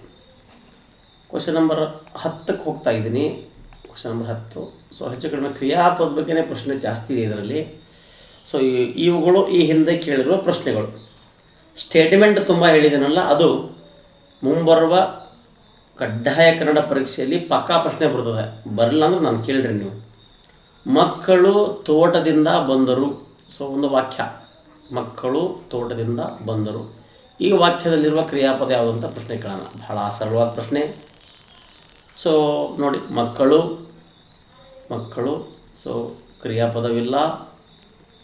ಕ್ವಶನ್ ನಂಬರ್ 10ಕ್ಕೆ ಹೋಗ್ತಾ ಇದ್ದೀನಿ. Question number 10. ಸೊ ಹೆಚ್ಚು ಕಡಿಮೆ ಕ್ರಿಯಾಪದ ಬಗ್ಗೆನೇ ಪ್ರಶ್ನೆ ಜಾಸ್ತಿ ಇದೆ ಇದರಲ್ಲಿ. ಸೊ ಇವುಗಳು ಈ ಹಿಂದೆ ಕೇಳಿರುವ ಪ್ರಶ್ನೆಗಳು. ಸ್ಟೇಟ್ಮೆಂಟ್ ತುಂಬ ಹೇಳಿದ್ದೀನಲ್ಲ, ಅದು ಮುಂಬರುವ ಕಡ್ಡಾಯ ಕನ್ನಡ ಪರೀಕ್ಷೆಯಲ್ಲಿ ಪಕ್ಕಾ ಪ್ರಶ್ನೆ ಬರ್ತದೆ. ಬರಲ್ಲ ಅಂದ್ರೆ ನಾನು ಕೇಳಿರಿ ನೀವು. ಮಕ್ಕಳು ತೋಟದಿಂದ ಬಂದರು. ಸೊ ಒಂದು ವಾಕ್ಯ, ಮಕ್ಕಳು ತೋಟದಿಂದ ಬಂದರು. ಈ ವಾಕ್ಯದಲ್ಲಿರುವ ಕ್ರಿಯಾಪದ ಯಾವುದು ಅಂತ ಪ್ರಶ್ನೆ ಕೇಳೋಣ. ಬಹಳ ಸರಳವಾದ ಪ್ರಶ್ನೆ. ಸೊ ನೋಡಿ, ಮಕ್ಕಳು, ಸೊ ಕ್ರಿಯಾಪದವಿಲ್ಲ,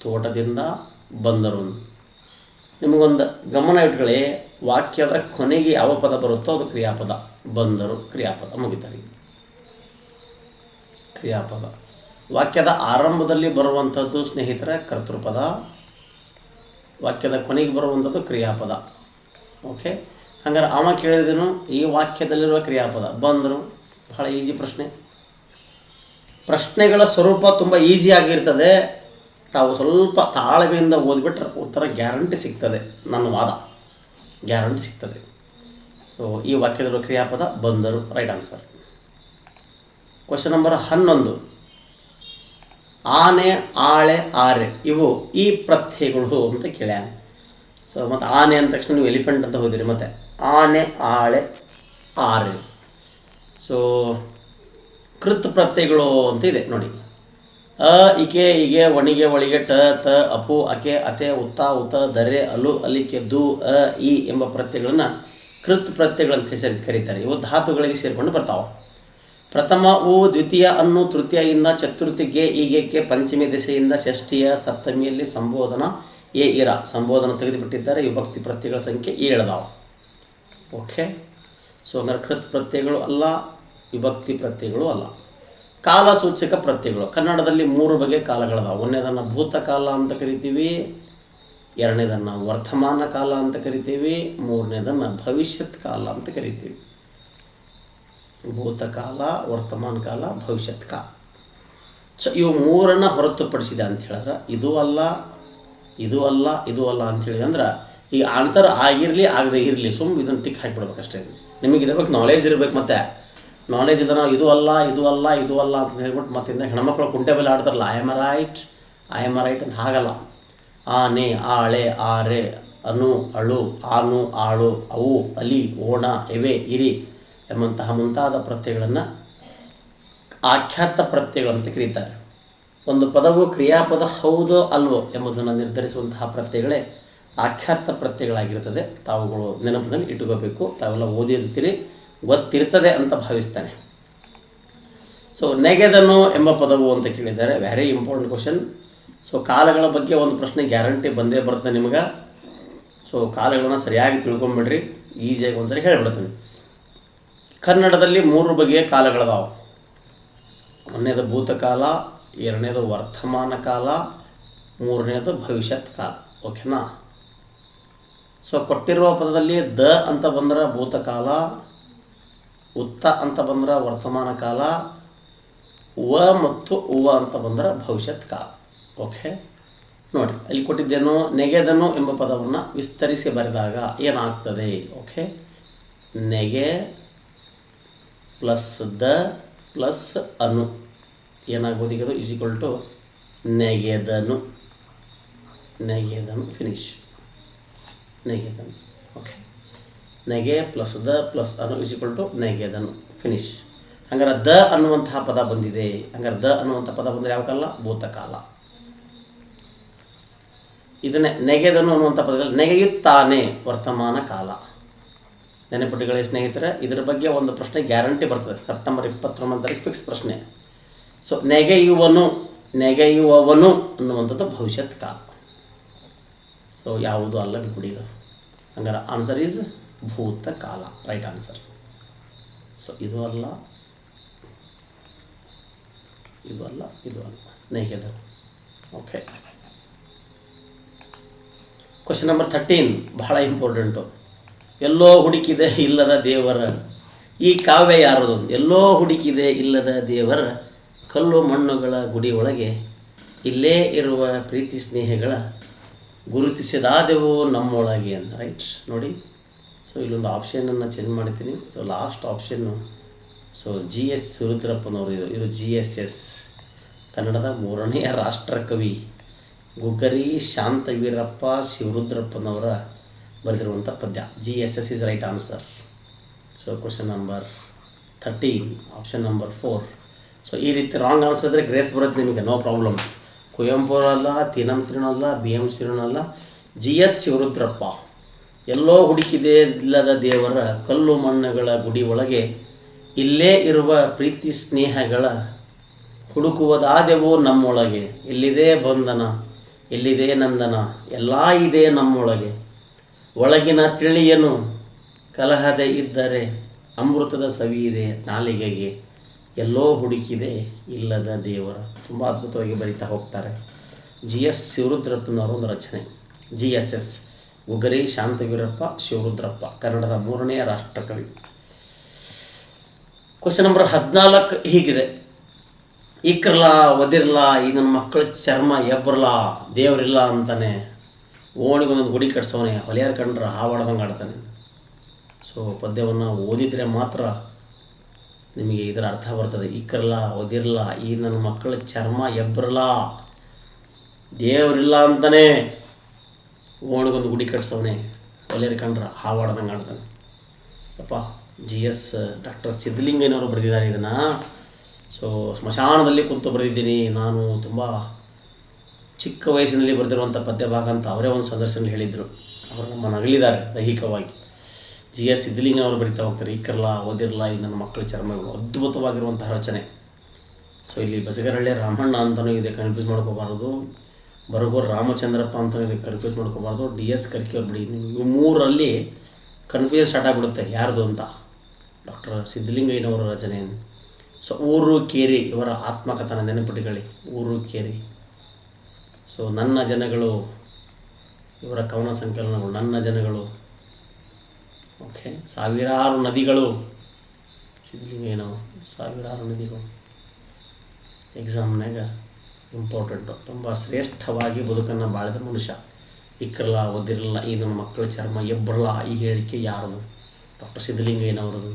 ತೋಟದಿಂದ ಬಂದರು. ನಿಮಗೊಂದು ಗಮನ ಇಟ್ಕೊಳ್ಳಿ, ವಾಕ್ಯದ ಕೊನೆಗೆ ಯಾವ ಪದ ಬರುತ್ತೋ ಅದು ಕ್ರಿಯಾಪದ. ಬಂದರು ಕ್ರಿಯಾಪದ, ಮುಗಿತಾರೆ. ಕ್ರಿಯಾಪದ ವಾಕ್ಯದ ಆರಂಭದಲ್ಲಿ ಬರುವಂಥದ್ದು ಸ್ನೇಹಿತರ ಕರ್ತೃಪದ, ವಾಕ್ಯದ ಕೊನೆಗೆ ಬರುವಂಥದ್ದು ಕ್ರಿಯಾಪದ. ಓಕೆ, ಹಂಗಾರೆ ಅವ ಕೇಳಿದನು ಈ ವಾಕ್ಯದಲ್ಲಿರುವ ಕ್ರಿಯಾಪದ ಬಂದರು. ಬಹಳ ಈಸಿ ಪ್ರಶ್ನೆ. ಪ್ರಶ್ನೆಗಳ ಸ್ವರೂಪ ತುಂಬ ಈಸಿಯಾಗಿರ್ತದೆ. ತಾವು ಸ್ವಲ್ಪ ತಾಳ್ಮೆಯಿಂದ ಓದಿಬಿಟ್ರೆ ಉತ್ತರ ಗ್ಯಾರಂಟಿ ಸಿಗ್ತದೆ. ನನ್ನ ವಾದ ಗ್ಯಾರಂಟಿ ಸಿಗ್ತದೆ. ಸೊ ಈ ವಾಕ್ಯದಲ್ಲಿರುವ ಕ್ರಿಯಾಪದ ಬಂದರು, ರೈಟ್ ಆನ್ಸರ್. ಕ್ವಶನ್ ನಂಬರ್ 11, ಆನೆ, ಆಳೆ, ಆರೆ ಇವು ಈ ಪ್ರತ್ಯಯಗಳು ಅಂತ ಕೇಳ್ಯಾನ. ಸೊ ಮತ್ತು ಆನೆ ಅಂದ ತಕ್ಷಣ ನೀವು ಎಲಿಫೆಂಟ್ ಅಂತ ಹೋದಿರಿ. ಮತ್ತು ಆನೆ, ಆಳೆ, ಆರೆ. ಸೊ ಕೃತ್ ಪ್ರತ್ಯಯಗಳು ಅಂತ ಇದೆ ನೋಡಿ. ಅ, ಇಕೆ, ಇಗೆ, ಒಣಿಗೆ, ಒಳಿಗೆ, ಟ, ತ, ಅಪು, ಅಕೆ, ಅತೆ, ಉತ್ತ, ಉತ, ದರೆ, ಅಲು, ಅಲಿಕೆ, ದು, ಅ, ಇ ಎಂಬ ಪ್ರತ್ಯಯಗಳನ್ನು ಕೃತ್ ಪ್ರತ್ಯಯಗಳಂತ ಹೆಸರು ಕರೀತಾರೆ. ಇವು ಧಾತುಗಳಿಗೆ ಸೇರಿಕೊಂಡು ಬರ್ತಾವೆ. ಪ್ರಥಮ ಉ, ದ್ವಿತೀಯ ಅನ್ನು, ತೃತೀಯಿಂದ ಚತುರ್ಥಿಗೆ, ಈಗೆಕ್ಕೆ, ಪಂಚಮಿ ದೆಸೆಯಿಂದ ಷಷ್ಠಿಯ, ಸಪ್ತಮಿಯಲ್ಲಿ ಸಂಬೋಧನ ಎ ಇರ ಸಂಬೋಧನ ತೆಗೆದುಬಿಟ್ಟಿದ್ದಾರೆ. ವಿಭಕ್ತಿ ಪ್ರತ್ಯಯಗಳ ಸಂಖ್ಯೆ 7 ಅದಾವೆ. ಓಕೆ, ಸೊ ಹಂಗಾರೆ ಕೃತ್ ಪ್ರತ್ಯಯಗಳು ಅಲ್ಲ, ವಿಭಕ್ತಿ ಪ್ರತ್ಯಯಗಳು ಅಲ್ಲ. ಕಾಲ ಸೂಚಕ ಪ್ರತ್ಯಯಗಳು ಕನ್ನಡದಲ್ಲಿ 3 ಬಗೆಯ ಕಾಲಗಳದಾವೆ. ಒಂದನೇದನ್ನು ಭೂತಕಾಲ ಅಂತ ಕರಿತೀವಿ, ಎರಡನೇದನ್ನು ವರ್ತಮಾನ ಕಾಲ ಅಂತ ಕರಿತೀವಿ, ಮೂರನೇದನ್ನು ಭವಿಷ್ಯತ್ ಕಾಲ ಅಂತ ಕರಿತೀವಿ. ಭೂತಕಾಲ, ವರ್ತಮಾನ ಕಾಲ, ಭವಿಷ್ಯತ್ ಕಾಲ. ಸೊ ಇವು 3 ಹೊರತುಪಡಿಸಿದೆ ಅಂತ ಹೇಳಿದ್ರೆ ಇದು ಅಲ್ಲ, ಇದು ಅಲ್ಲ, ಇದು ಅಲ್ಲ ಅಂತ ಹೇಳಿದೆ ಅಂದ್ರೆ ಈ ಆನ್ಸರ್ ಆಗಿರಲಿ ಆಗದೆ ಇರಲಿ ಸುಮ್ಮನೆ ಇದನ್ನು ಟಿಕ್ ಹಾಕಿಬಿಡ್ಬೇಕಷ್ಟೇ. ನಿಮಗೆ ಇದ್ರ ಬಗ್ಗೆ ನಾಲೆಜ್ ಇರಬೇಕು. ಮತ್ತು ನಾಲೆಜ್ ಇದ್ರೆ ನಾವು ಇದು ಅಲ್ಲ, ಇದು ಅಲ್ಲ, ಇದು ಅಲ್ಲ ಅಂತ ಹೇಳ್ಬಿಟ್ಟು ಮತ್ತಿಂದ ಹೆಣ್ಮಕ್ಳು ಕುಂಟೆ ಬೆಲೆ ಆಡ್ತಾರಲ್ಲ, ಐ ಆಮ್ ರೈಟ್ ಅಂತ. ಹಾಗಲ್ಲ. ಆನೆ, ಆಳೆ, ಆರೆ, ಅನು, ಅಳು, ಆನು, ಆಳು, ಅವು, ಅಲಿ, ಓಣ, ಎವೆ, ಇರಿ ಎಂಬಂತಹ ಮುಂತಾದ ಪ್ರತ್ಯಯಗಳನ್ನು ಆಖ್ಯಾತ ಪ್ರತ್ಯಯಗಳಂತ ಕರೀತಾರೆ. ಒಂದು ಪದವು ಕ್ರಿಯಾಪದ ಹೌದೋ ಅಲ್ವೋ ಎಂಬುದನ್ನು ನಿರ್ಧರಿಸುವಂತಹ ಪ್ರತ್ಯಯಗಳೇ ಆಖ್ಯಾತ ಪ್ರತ್ಯಯಗಳಾಗಿರ್ತದೆ. ತಾವುಗಳು ನೆನಪಿನಲ್ಲಿ ಇಟ್ಟುಕೋಬೇಕು. ತಾವೆಲ್ಲ ಓದಿರ್ತೀರಿ, ಗೊತ್ತಿರ್ತದೆ ಅಂತ ಭಾವಿಸ್ತಾನೆ. ಸೊ ನೆಗೆದನು ಎಂಬ ಪದವು ಅಂತ ಕೇಳಿದ್ದಾರೆ. Very important question. ಸೊ ಕಾಲಗಳ ಬಗ್ಗೆ ಒಂದು ಪ್ರಶ್ನೆ ಗ್ಯಾರಂಟಿ ಬಂದೇ ಬರ್ತದೆ ನಿಮ್ಗೆ. ಸೊ ಕಾಲಗಳನ್ನು ಸರಿಯಾಗಿ ತಿಳ್ಕೊಂಬಿಡ್ರಿ, ಈಸಿಯಾಗಿ ಒಂದ್ಸರಿ ಹೇಳಿಬಿಡ್ತೀನಿ. ಕನ್ನಡದಲ್ಲಿ 3 ಬಗೆಯ ಕಾಲಗಳದಾವೆ. ಒಂದನೇದು ಭೂತಕಾಲ, ಎರಡನೇದು ವರ್ತಮಾನ ಕಾಲ, ಮೂರನೇದು ಭವಿಷ್ಯತ್ ಕಾಲ. ಓಕೆನಾ? ಸೊ ಕೊಟ್ಟಿರುವ ಪದದಲ್ಲಿ ದ ಅಂತ ಬಂದ್ರೆ ಭೂತಕಾಲ, ಉತ್ತ ಅಂತ ಬಂದ್ರೆ ವರ್ತಮಾನ ಕಾಲ, ವ ಮತ್ತು ಉವ ಅಂತ ಬಂದ್ರೆ ಭವಿಷ್ಯತ್ ಕಾಲ. ಓಕೆ, ನೋಡಿ ಅಲ್ಲಿ ಕೊಟ್ಟಿದ್ದೇನು, ನೆಗೆದನು ಎಂಬ ಪದವನ್ನು ವಿಸ್ತರಿಸಿ ಬರೆದಾಗ ಏನಾಗ್ತದೆ? ಓಕೆ, ನೆಗೆ ಪ್ಲಸ್ ದ ಪ್ಲಸ್ ಅನು ಏನಾಗ್ಬೋದು? ಈಗ ಅದು ಈಸ್ ಈಕ್ವಲ್ ಟು ನೆಗೆದನು. ಫಿನಿಶ್. ನೆಗೆದನು. ಓಕೆ, ನೆಗೆ ಪ್ಲಸ್ ದ ಪ್ಲಸ್ ಅನು ಈಸ್ ಈಕ್ವಲ್ ಟು ನೆಗೆದನು. ಫಿನಿಶ್. ಹಂಗಾರೆ ದ ಅನ್ನುವಂತಹ ಪದ ಬಂದಿದೆ. ಹಂಗಾರೆ ದ ಅನ್ನುವಂಥ ಪದ ಬಂದರೆ ಯಾವ ಕಾಲ? ಭೂತಕಾಲ. ಇದನ್ನೇ ನೆಗೆದನು ಅನ್ನುವಂಥ ಪದದಲ್ಲಿ ನೆಗೆಯುತ್ತಾನೆ, ವರ್ತಮಾನ ಕಾಲ. ನೆನಪಿಟ್ಟುಗಳೇ ಸ್ನೇಹಿತರೆ, ಇದರ ಬಗ್ಗೆ ಒಂದು ಪ್ರಶ್ನೆ ಗ್ಯಾರಂಟಿ ಬರ್ತದೆ. ಸೆಪ್ಟೆಂಬರ್ 29 ಫಿಕ್ಸ್ ಪ್ರಶ್ನೆ. ಸೊ ನೆಗೆಯುವವನು ಅನ್ನುವಂಥದ್ದು ಭವಿಷ್ಯತ್ ಕಾಲ. ಸೊ ಯಾವುದು ಅಲ್ಲ, ಬಿಟ್ಬಿಡಿದು. ಹಂಗಾರೆ ಆನ್ಸರ್ ಈಸ್ ಭೂತಕಾಲ, ರೈಟ್ ಆನ್ಸರ್. ಸೊ ಇದು ಅಲ್ಲ, ಇದು ಅಲ್ಲ, ಇದು ಅಲ್ಲ, ನೆಗೆದನು. ಓಕೆ, ಕ್ವಶನ್ ನಂಬರ್ 13 ಬಹಳ ಇಂಪಾರ್ಟೆಂಟು. ಎಲ್ಲೋ ಹುಡುಕಿದೆ ಇಲ್ಲದ ದೇವರ ಈ ಕಾವ್ಯ ಯಾರದು? ಎಲ್ಲೋ ಹುಡುಕಿದೆ ಇಲ್ಲದ ದೇವರ ಕಲ್ಲು ಮಣ್ಣುಗಳ ಗುಡಿ ಒಳಗೆ ಇಲ್ಲೇ ಇರುವ ಪ್ರೀತಿ ಸ್ನೇಹಗಳ ಗುರುತಿಸಿದಾದೆವು ನಮ್ಮೊಳಗೆ ಅಂತ. ರೈಟ್ ನೋಡಿ. ಸೊ ಇಲ್ಲೊಂದು ಆಪ್ಷನನ್ನು ಚೇಂಜ್ ಮಾಡ್ತೀನಿ. So last option so GS ಶಿವರುದ್ರಪ್ಪನವರು. ಇದು GSS ಕನ್ನಡದ 3ನೇ ರಾಷ್ಟ್ರಕವಿ ಗುಗ್ಗರಿ ಶಾಂತವೀರಪ್ಪ ಶಿವರುದ್ರಪ್ಪನವರ ಬರೆದಿರುವಂಥ ಪದ್ಯ. GSS is right answer. So question number 13 option number 4. So ಈ ರೀತಿ ರಾಂಗ್ ಆನ್ಸರ್ ಇದ್ದರೆ ಗ್ರೇಸ್ ಬರುತ್ತೆ ನಿಮಗೆ, ನೋ ಪ್ರಾಬ್ಲಮ್. ಕುವೆಂಪು ಅಲ್ಲ, ತೀನಂ ಶ್ರೀನು ಅಲ್ಲ, BM ಶ್ರೀನು ಅಲ್ಲ, GS ಶಿವರುದ್ರಪ್ಪ. ಎಲ್ಲೋ ಹುಡುಕಿದೆ ಇಲ್ಲದ ದೇವರ ಕಲ್ಲು ಮಣ್ಣುಗಳ ಗುಡಿ ಒಳಗೆ ಇಲ್ಲೇ ಇರುವ ಪ್ರೀತಿ ಸ್ನೇಹಗಳ ಹುಡುಕುವುದಾದೆವು ನಮ್ಮೊಳಗೆ. ಎಲ್ಲಿದೆ ಬಂಧನ, ಎಲ್ಲಿದೆ ನಂದನ, ಎಲ್ಲ ಇದೆ ನಮ್ಮೊಳಗೆ. ಒಳಗಿನ ತಿಳಿಯನು ಕಲಹದೆ ಇದ್ದರೆ ಅಮೃತದ ಸವಿ ಇದೆ ನಾಲಿಗೆಗೆ. ಎಲ್ಲೋ ಹುಡುಕಿದೆ ಇಲ್ಲದ ದೇವರ. ತುಂಬ ಅದ್ಭುತವಾಗಿ ಬರಿತಾ ಹೋಗ್ತಾರೆ. GS ಶಿವರುದ್ರಪ್ಪನವರ ಒಂದು ರಚನೆ. GSS ಗುಗ್ಗರಿ ಶಾಂತವೀರಪ್ಪ ಶಿವರುದ್ರಪ್ಪ, ಕನ್ನಡದ 3ನೇ ರಾಷ್ಟ್ರಕವಿ. ಕ್ವಶನ್ ನಂಬರ್ 14 ಹೀಗಿದೆ. ಇಕ್ರಲ್ಲ ಒದಿರಲ್ಲ ಈ ನನ್ನ ಮಕ್ಕಳ ಚರ್ಮ ಎಬ್ಬರಲ್ಲ, ದೇವರಿಲ್ಲ ಅಂತಾನೆ ಓಣಿಗೊಂದೊಂದು ಗುಡಿ ಕಟ್ಸವನೆ, ಹೊಲಿಯಾರ ಕಂಡ್ರೆ ಹಾವಾಡ್ದಂಗೆ ಆಡ್ತಾನೆ. ಸೊ ಪದ್ಯವನ್ನು ಓದಿದರೆ ಮಾತ್ರ ನಿಮಗೆ ಇದರ ಅರ್ಥ ಬರ್ತದೆ. ಇಕ್ರಲ್ಲ ಒದಿರಲ್ಲ ಈ ನನ್ನ ಮಕ್ಕಳ ಚರ್ಮ ಎಬ್ಬರಲ್ಲ, ದೇವರಿಲ್ಲ ಅಂತಾನೆ ಓಣಿಗೊಂದು ಗುಡಿ ಕಟ್ಸವನೆ, ಹೊಲಿಯಾರ ಕಂಡ್ರೆ ಹಾವಾಡ್ದಂಗೆ ಆಡ್ತಾನೆ. ಅಪ್ಪ GS ಡಾಕ್ಟರ್ ಸಿದ್ಧಲಿಂಗಯ್ಯನವರು ಬರೆದಿದ್ದಾರೆ ಇದನ್ನು. ಸೊ ಸ್ಮಶಾನದಲ್ಲಿ ಕುಂತು ಬರೆದಿದ್ದೀನಿ ನಾನು, ತುಂಬ ಚಿಕ್ಕ ವಯಸ್ಸಿನಲ್ಲಿ ಬರೆದಿರುವಂಥ ಪದ್ಯ ಭಾಗ ಅಂತ ಅವರೇ ಒಂದು ಸಂದರ್ಶನ ಹೇಳಿದರು. ಅವರು ನಮ್ಮನ್ನು ಅಗಲಿದ್ದಾರೆ ದೈಹಿಕವಾಗಿ. GS ಸಿದ್ಧಲಿಂಗಯ್ಯನವರು ಬರೀತಾ ಹೋಗ್ತಾರೆ. ಇಕ್ಕರಲ್ಲ ಓದಿರಲ್ಲ ಇದು ನನ್ನ ಮಕ್ಕಳ ಚರ್ಮಗಳು. ಅದ್ಭುತವಾಗಿರುವಂತಹ ರಚನೆ. ಸೊ ಇಲ್ಲಿ ಬಸಗರಹಳ್ಳಿ ರಾಮಣ್ಣ ಅಂತಲೂ ಇದೆ, ಕನ್ಫ್ಯೂಸ್ ಮಾಡ್ಕೋಬಾರ್ದು. ಬರಗೂರು ರಾಮಚಂದ್ರಪ್ಪ ಅಂತಲೂ ಇದೆ, ಕನ್ಫ್ಯೂಸ್ ಮಾಡ್ಕೋಬಾರ್ದು. DS ಕರ್ಕಿ ಅವ್ರು ಬಿಡಿ. ಇವು ಮೂರಲ್ಲಿ ಕನ್ಫ್ಯೂಷನ್ ಸ್ಟಾರ್ಟ್ ಆಗಿಬಿಡುತ್ತೆ ಯಾರ್ದು ಅಂತ. ಡಾಕ್ಟರ್ ಸಿದ್ಧಲಿಂಗಯ್ಯನವರ ರಚನೆ. ಸೊ ಊರು ಕೇರಿ ಇವರ ಆತ್ಮಕಥನ ನೆನಪಿಟ್ಟುಕೊಳ್ಳಿ. ಊರು ಕೇರಿ. ಸೊ ನನ್ನ ಜನಗಳು ಇವರ ಕವನ ಸಂಕಲನಗಳು. ನನ್ನ ಜನಗಳು. ಓಕೆ. ಸಾವಿರಾರು ನದಿಗಳು ಸಿದ್ಧಲಿಂಗಯ್ಯನವರು. ಸಾವಿರಾರು ನದಿಗಳು ಎಕ್ಸಾಮ್ನಾಗ ಇಂಪಾರ್ಟೆಂಟು. ತುಂಬ ಶ್ರೇಷ್ಠವಾಗಿ ಬದುಕನ್ನು ಬಾಳಿದ ಮನುಷ್ಯ. ಇಕ್ಕರಲ್ಲ ಒದಿರಲ್ಲ ಈ ನನ್ನ ಮಕ್ಕಳ ಚರ್ಮ ಎಬ್ಬರಲ್ಲ ಈ ಹೇಳಿಕೆ ಯಾರದು? ಡಾಕ್ಟರ್ ಸಿದ್ಧಲಿಂಗಯ್ಯನವರದು.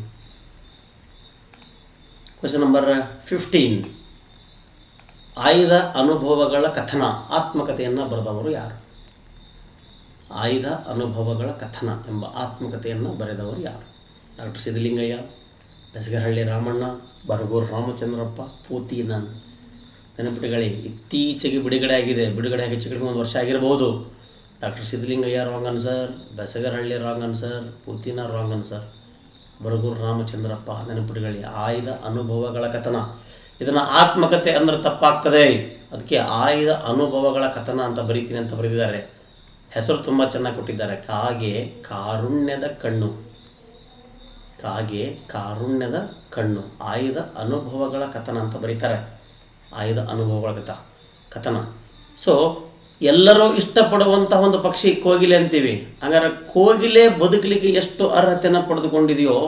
Question number 15. ಆಯ್ದ ಅನುಭವಗಳ ಕಥನ ಆತ್ಮಕಥೆಯನ್ನು ಬರೆದವರು ಯಾರು? ಆಯ್ದ ಅನುಭವಗಳ ಕಥನ ಎಂಬ ಆತ್ಮಕಥೆಯನ್ನು ಬರೆದವರು ಯಾರು? ಡಾಕ್ಟರ್ ಸಿದ್ಧಲಿಂಗಯ್ಯ, ಬಸಗರಹಳ್ಳಿ ರಾಮಣ್ಣ, ಬರಗೂರು ರಾಮಚಂದ್ರಪ್ಪ, ಪೂತಿನ. ನೆನಪಿಟ್ಟುಕೊಳ್ಳಿ, ಇತ್ತೀಚೆಗೆ ಬಿಡುಗಡೆ ಆಗಿದೆ. ಬಿಡುಗಡೆ ಆಗಿ ಹೆಚ್ಚು ಕಡಿಮೆ 1 ವರ್ಷ ಆಗಿರಬಹುದು. Doctor Siddalingaiah wrong answer, Basagarahalli wrong answer, ಪೂತಿನ ರಾಂಗ್ ಆನ್ಸರ್, ಬರಗೂರು ರಾಮಚಂದ್ರಪ್ಪ. ನೆನಪಿಟ್ಟುಕೊಳ್ಳಿ, ಆಯ್ದ ಅನುಭವಗಳ ಕಥನ. ಇದನ್ನು ಆತ್ಮಕಥೆ ಅಂದ್ರೆ ತಪ್ಪಾಗ್ತದೆ. ಅದಕ್ಕೆ ಆಯ್ದ ಅನುಭವಗಳ ಕಥನ ಅಂತ ಬರೀತೀನಿ ಅಂತ ಬರೆದಿದ್ದಾರೆ. ಹೆಸರು ತುಂಬ ಚೆನ್ನಾಗಿ ಕೊಟ್ಟಿದ್ದಾರೆ. ಕಾಗೆ ಕಾರುಣ್ಯದ ಕಣ್ಣು. ಕಾಗೆ ಕಾರುಣ್ಯದ ಕಣ್ಣು. ಆಯ್ದ ಅನುಭವಗಳ ಕಥನ ಅಂತ ಬರೀತಾರೆ. ಆಯ್ದ ಅನುಭವಗಳ ಕಥನ. ಸೊ ಎಲ್ಲರೂ ಇಷ್ಟಪಡುವಂತಹ ಒಂದು ಪಕ್ಷಿ ಕೋಗಿಲೆ ಅಂತೀವಿ. ಹಾಗಾದ್ರೆ ಕೋಗಿಲೆ ಬದುಕಲಿಕ್ಕೆ ಎಷ್ಟು ಅರ್ಹತೆಯನ್ನು ಪಡೆದುಕೊಂಡಿದೆಯೋ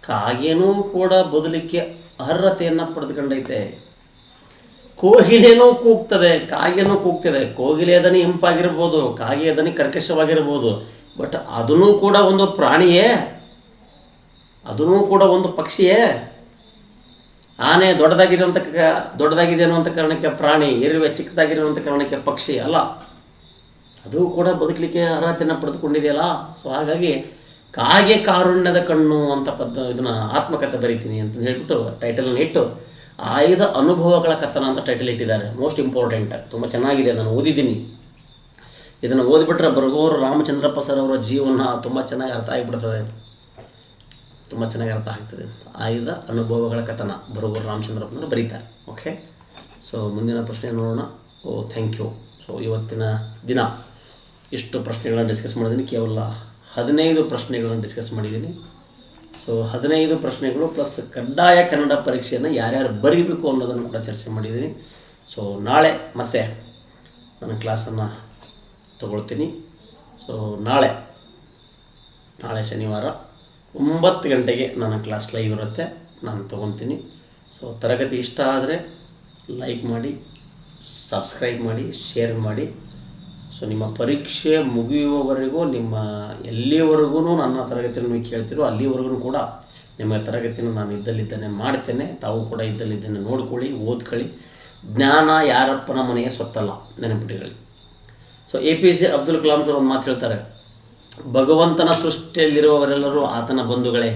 ಕಾಗೆನೂ ಕೂಡ ಬದುಕಲಿಕ್ಕೆ ಅರ್ಹತೆಯನ್ನು ಪಡೆದುಕೊಂಡೈತೆ. ಕೋಗಿಲೆನೂ ಕೂಗ್ತದೆ, ಕಾಗೆನೂ ಕೂಗ್ತದೆ. ಕೋಗಿಲೆ ದನಿ ಇಂಪಾಗಿರ್ಬೋದು, ಕಾಗೆಯ ದನಿ ಕರ್ಕಶವಾಗಿರ್ಬೋದು, ಬಟ್ ಅದೂ ಕೂಡ ಒಂದು ಪ್ರಾಣಿಯೇ, ಅದೂ ಕೂಡ ಒಂದು ಪಕ್ಷಿಯೇ. ಆನೆ ದೊಡ್ಡದಾಗಿದೆ ಅನ್ನುವಂಥ ಕಾರಣಕ್ಕೆ ಪ್ರಾಣಿ, ಇರುವೆ ಚಿಕ್ಕದಾಗಿರುವಂಥ ಕಾರಣಕ್ಕೆ ಪಕ್ಷಿ ಅಲ್ಲ. ಅದು ಕೂಡ ಬದುಕಲಿಕ್ಕೆ ಅರ್ಹತೆಯನ್ನು ಪಡೆದುಕೊಂಡಿದೆಯಲ್ಲ. ಸೊ ಹಾಗಾಗಿ ಕಾಗೆ ಕಾರುಣ್ಯದ ಕಣ್ಣು ಅಂತ ಇದನ್ನು ಆತ್ಮಕಥೆ ಬರೀತೀನಿ ಅಂತ ಹೇಳ್ಬಿಟ್ಟು ಟೈಟಲನ್ನು ಇಟ್ಟು ಆಯ್ದ ಅನುಭವಗಳ ಕಥನ ಅಂತ ಟೈಟಲ್ ಇಟ್ಟಿದ್ದಾರೆ. Most important. ತುಂಬ ಚೆನ್ನಾಗಿದೆ, ನಾನು ಓದಿದ್ದೀನಿ. ಇದನ್ನು ಓದಿಬಿಟ್ರೆ ಬರಗೂರು ರಾಮಚಂದ್ರಪ್ಪ ಸರ್ ಅವರ ಜೀವನ ತುಂಬ ಚೆನ್ನಾಗಿ ಅರ್ಥ ಆಗಿಬಿಡ್ತದೆ. ತುಂಬ ಚೆನ್ನಾಗಿ ಅರ್ಥ ಆಗ್ತದೆ. ಆಯ್ದ ಅನುಭವಗಳ ಕಥನ ಬರಗೂರು ರಾಮಚಂದ್ರಪ್ಪನವರು ಬರೀತಾರೆ. ಓಕೆ. ಸೊ ಮುಂದಿನ ಪ್ರಶ್ನೆ ನೋಡೋಣ. Thank you. ಸೊ ಇವತ್ತಿನ ದಿನ ಇಷ್ಟು ಪ್ರಶ್ನೆಗಳನ್ನು ಡಿಸ್ಕಸ್ ಮಾಡಿದ್ದೀನಿ. ಕೇವಲ 15 ಪ್ರಶ್ನೆಗಳನ್ನು ಡಿಸ್ಕಸ್ ಮಾಡಿದ್ದೀನಿ. ಸೊ 15 ಪ್ರಶ್ನೆಗಳು ಪ್ಲಸ್ ಕಡ್ಡಾಯ ಕನ್ನಡ ಪರೀಕ್ಷೆಯನ್ನು ಯಾರ್ಯಾರು ಬರೀಬೇಕು ಅನ್ನೋದನ್ನು ಕೂಡ ಚರ್ಚೆ ಮಾಡಿದ್ದೀನಿ. ಸೊ ನಾಳೆ ಮತ್ತೆ ನನ್ನ ಕ್ಲಾಸನ್ನು ತಗೊಳ್ತೀನಿ. ಸೊ ನಾಳೆ ಶನಿವಾರ 9 ಗಂಟೆಗೆ ನನ್ನ ಕ್ಲಾಸ್ ಲೈವ್ ಇರುತ್ತೆ, ನಾನು ತೊಗೊತೀನಿ. ಸೊ ತರಗತಿ ಇಷ್ಟ ಆದರೆ ಲೈಕ್ ಮಾಡಿ, ಸಬ್ಸ್ಕ್ರೈಬ್ ಮಾಡಿ, ಶೇರ್ ಮಾಡಿ. ಸೊ ನಿಮ್ಮ ಪರೀಕ್ಷೆ ಮುಗಿಯುವವರೆಗೂ, ನಿಮ್ಮ ಎಲ್ಲಿವರೆಗೂ ನನ್ನ ತರಗತಿಯನ್ನು ನೀವು ಕೇಳ್ತಿರೋ ಅಲ್ಲಿವರೆಗೂ ಕೂಡ ನಿಮ್ಮ ತರಗತಿಯನ್ನು ನಾನು ಇದ್ದಲ್ಲಿದ್ದೇನೆ ಮಾಡ್ತೇನೆ. ತಾವು ಕೂಡ ಇದ್ದಲ್ಲಿದ್ದೇನೆ ನೋಡ್ಕೊಳ್ಳಿ, ಓದ್ಕೊಳ್ಳಿ. ಜ್ಞಾನ ಯಾರಪ್ಪನ ಮನೆಯ ಸೊತ್ತಲ್ಲ, ನೆನಪಿಟ್ಟುಕೊಳ್ಳಿ. So APJ Abdul Kalam sir ಒಂದು ಮಾತು ಹೇಳ್ತಾರೆ, ಭಗವಂತನ ಸೃಷ್ಟಿಯಲ್ಲಿರುವವರೆಲ್ಲರೂ ಆತನ ಬಂಧುಗಳೇ,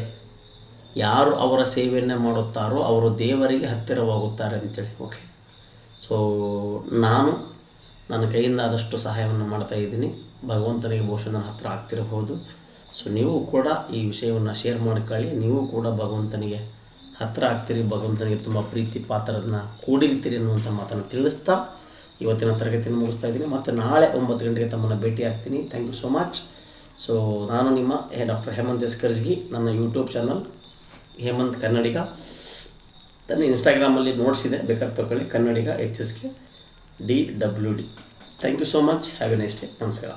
ಯಾರು ಅವರ ಸೇವೆಯನ್ನು ಮಾಡುತ್ತಾರೋ ಅವರು ದೇವರಿಗೆ ಹತ್ತಿರವಾಗುತ್ತಾರೆ ಅಂತೇಳಿ. ಓಕೆ, ಸೊ ನಾನು ನನ್ನ ಕೈಯಿಂದ ಆದಷ್ಟು ಸಹಾಯವನ್ನು ಮಾಡ್ತಾಯಿದ್ದೀನಿ. ಭಗವಂತನಿಗೆ ಬಹುಶಃ ನನ್ನ ಹತ್ತಿರ ಆಗ್ತಿರಬಹುದು. ಸೊ ನೀವು ಕೂಡ ಈ ವಿಷಯವನ್ನು ಶೇರ್ ಮಾಡ್ಕೊಳ್ಳಿ. ನೀವು ಕೂಡ ಭಗವಂತನಿಗೆ ಹತ್ತಿರ ಆಗ್ತೀರಿ, ಭಗವಂತನಿಗೆ ತುಂಬ ಪ್ರೀತಿ ಪಾತ್ರರನ್ನ ಕೂಡಿರ್ತೀರಿ ಅನ್ನುವಂಥ ಮಾತನ್ನು ತಿಳಿಸ್ತಾ ಇವತ್ತಿನ ತರಗತಿಯನ್ನು ಮುಗಿಸ್ತಾ ಇದ್ದೀನಿ. ಮತ್ತು ನಾಳೆ 9 ಗಂಟೆಗೆ ತಮ್ಮನ್ನು ಭೇಟಿ ಆಗ್ತೀನಿ. Thank you so much. So ನಾನು ನಿಮ್ಮ ಡಾಕ್ಟರ್ ಹೇಮಂತ್ ಎಸ್ ಕರ್ಜ್ಗಿ. ನನ್ನ ಯೂಟ್ಯೂಬ್ ಚಾನಲ್ ಹೇಮಂತ್ ಕನ್ನಡಿಗ. ನನ್ನ ಇನ್ಸ್ಟಾಗ್ರಾಮಲ್ಲಿ ನೋಟ್ಸಿದೆ, ಬೇಕಾದ್ರೆ ತಗೊಳ್ಳಿ, Kannadiga HSK DWD. Thank you so much. Have a nice day. ನಮಸ್ಕಾರ.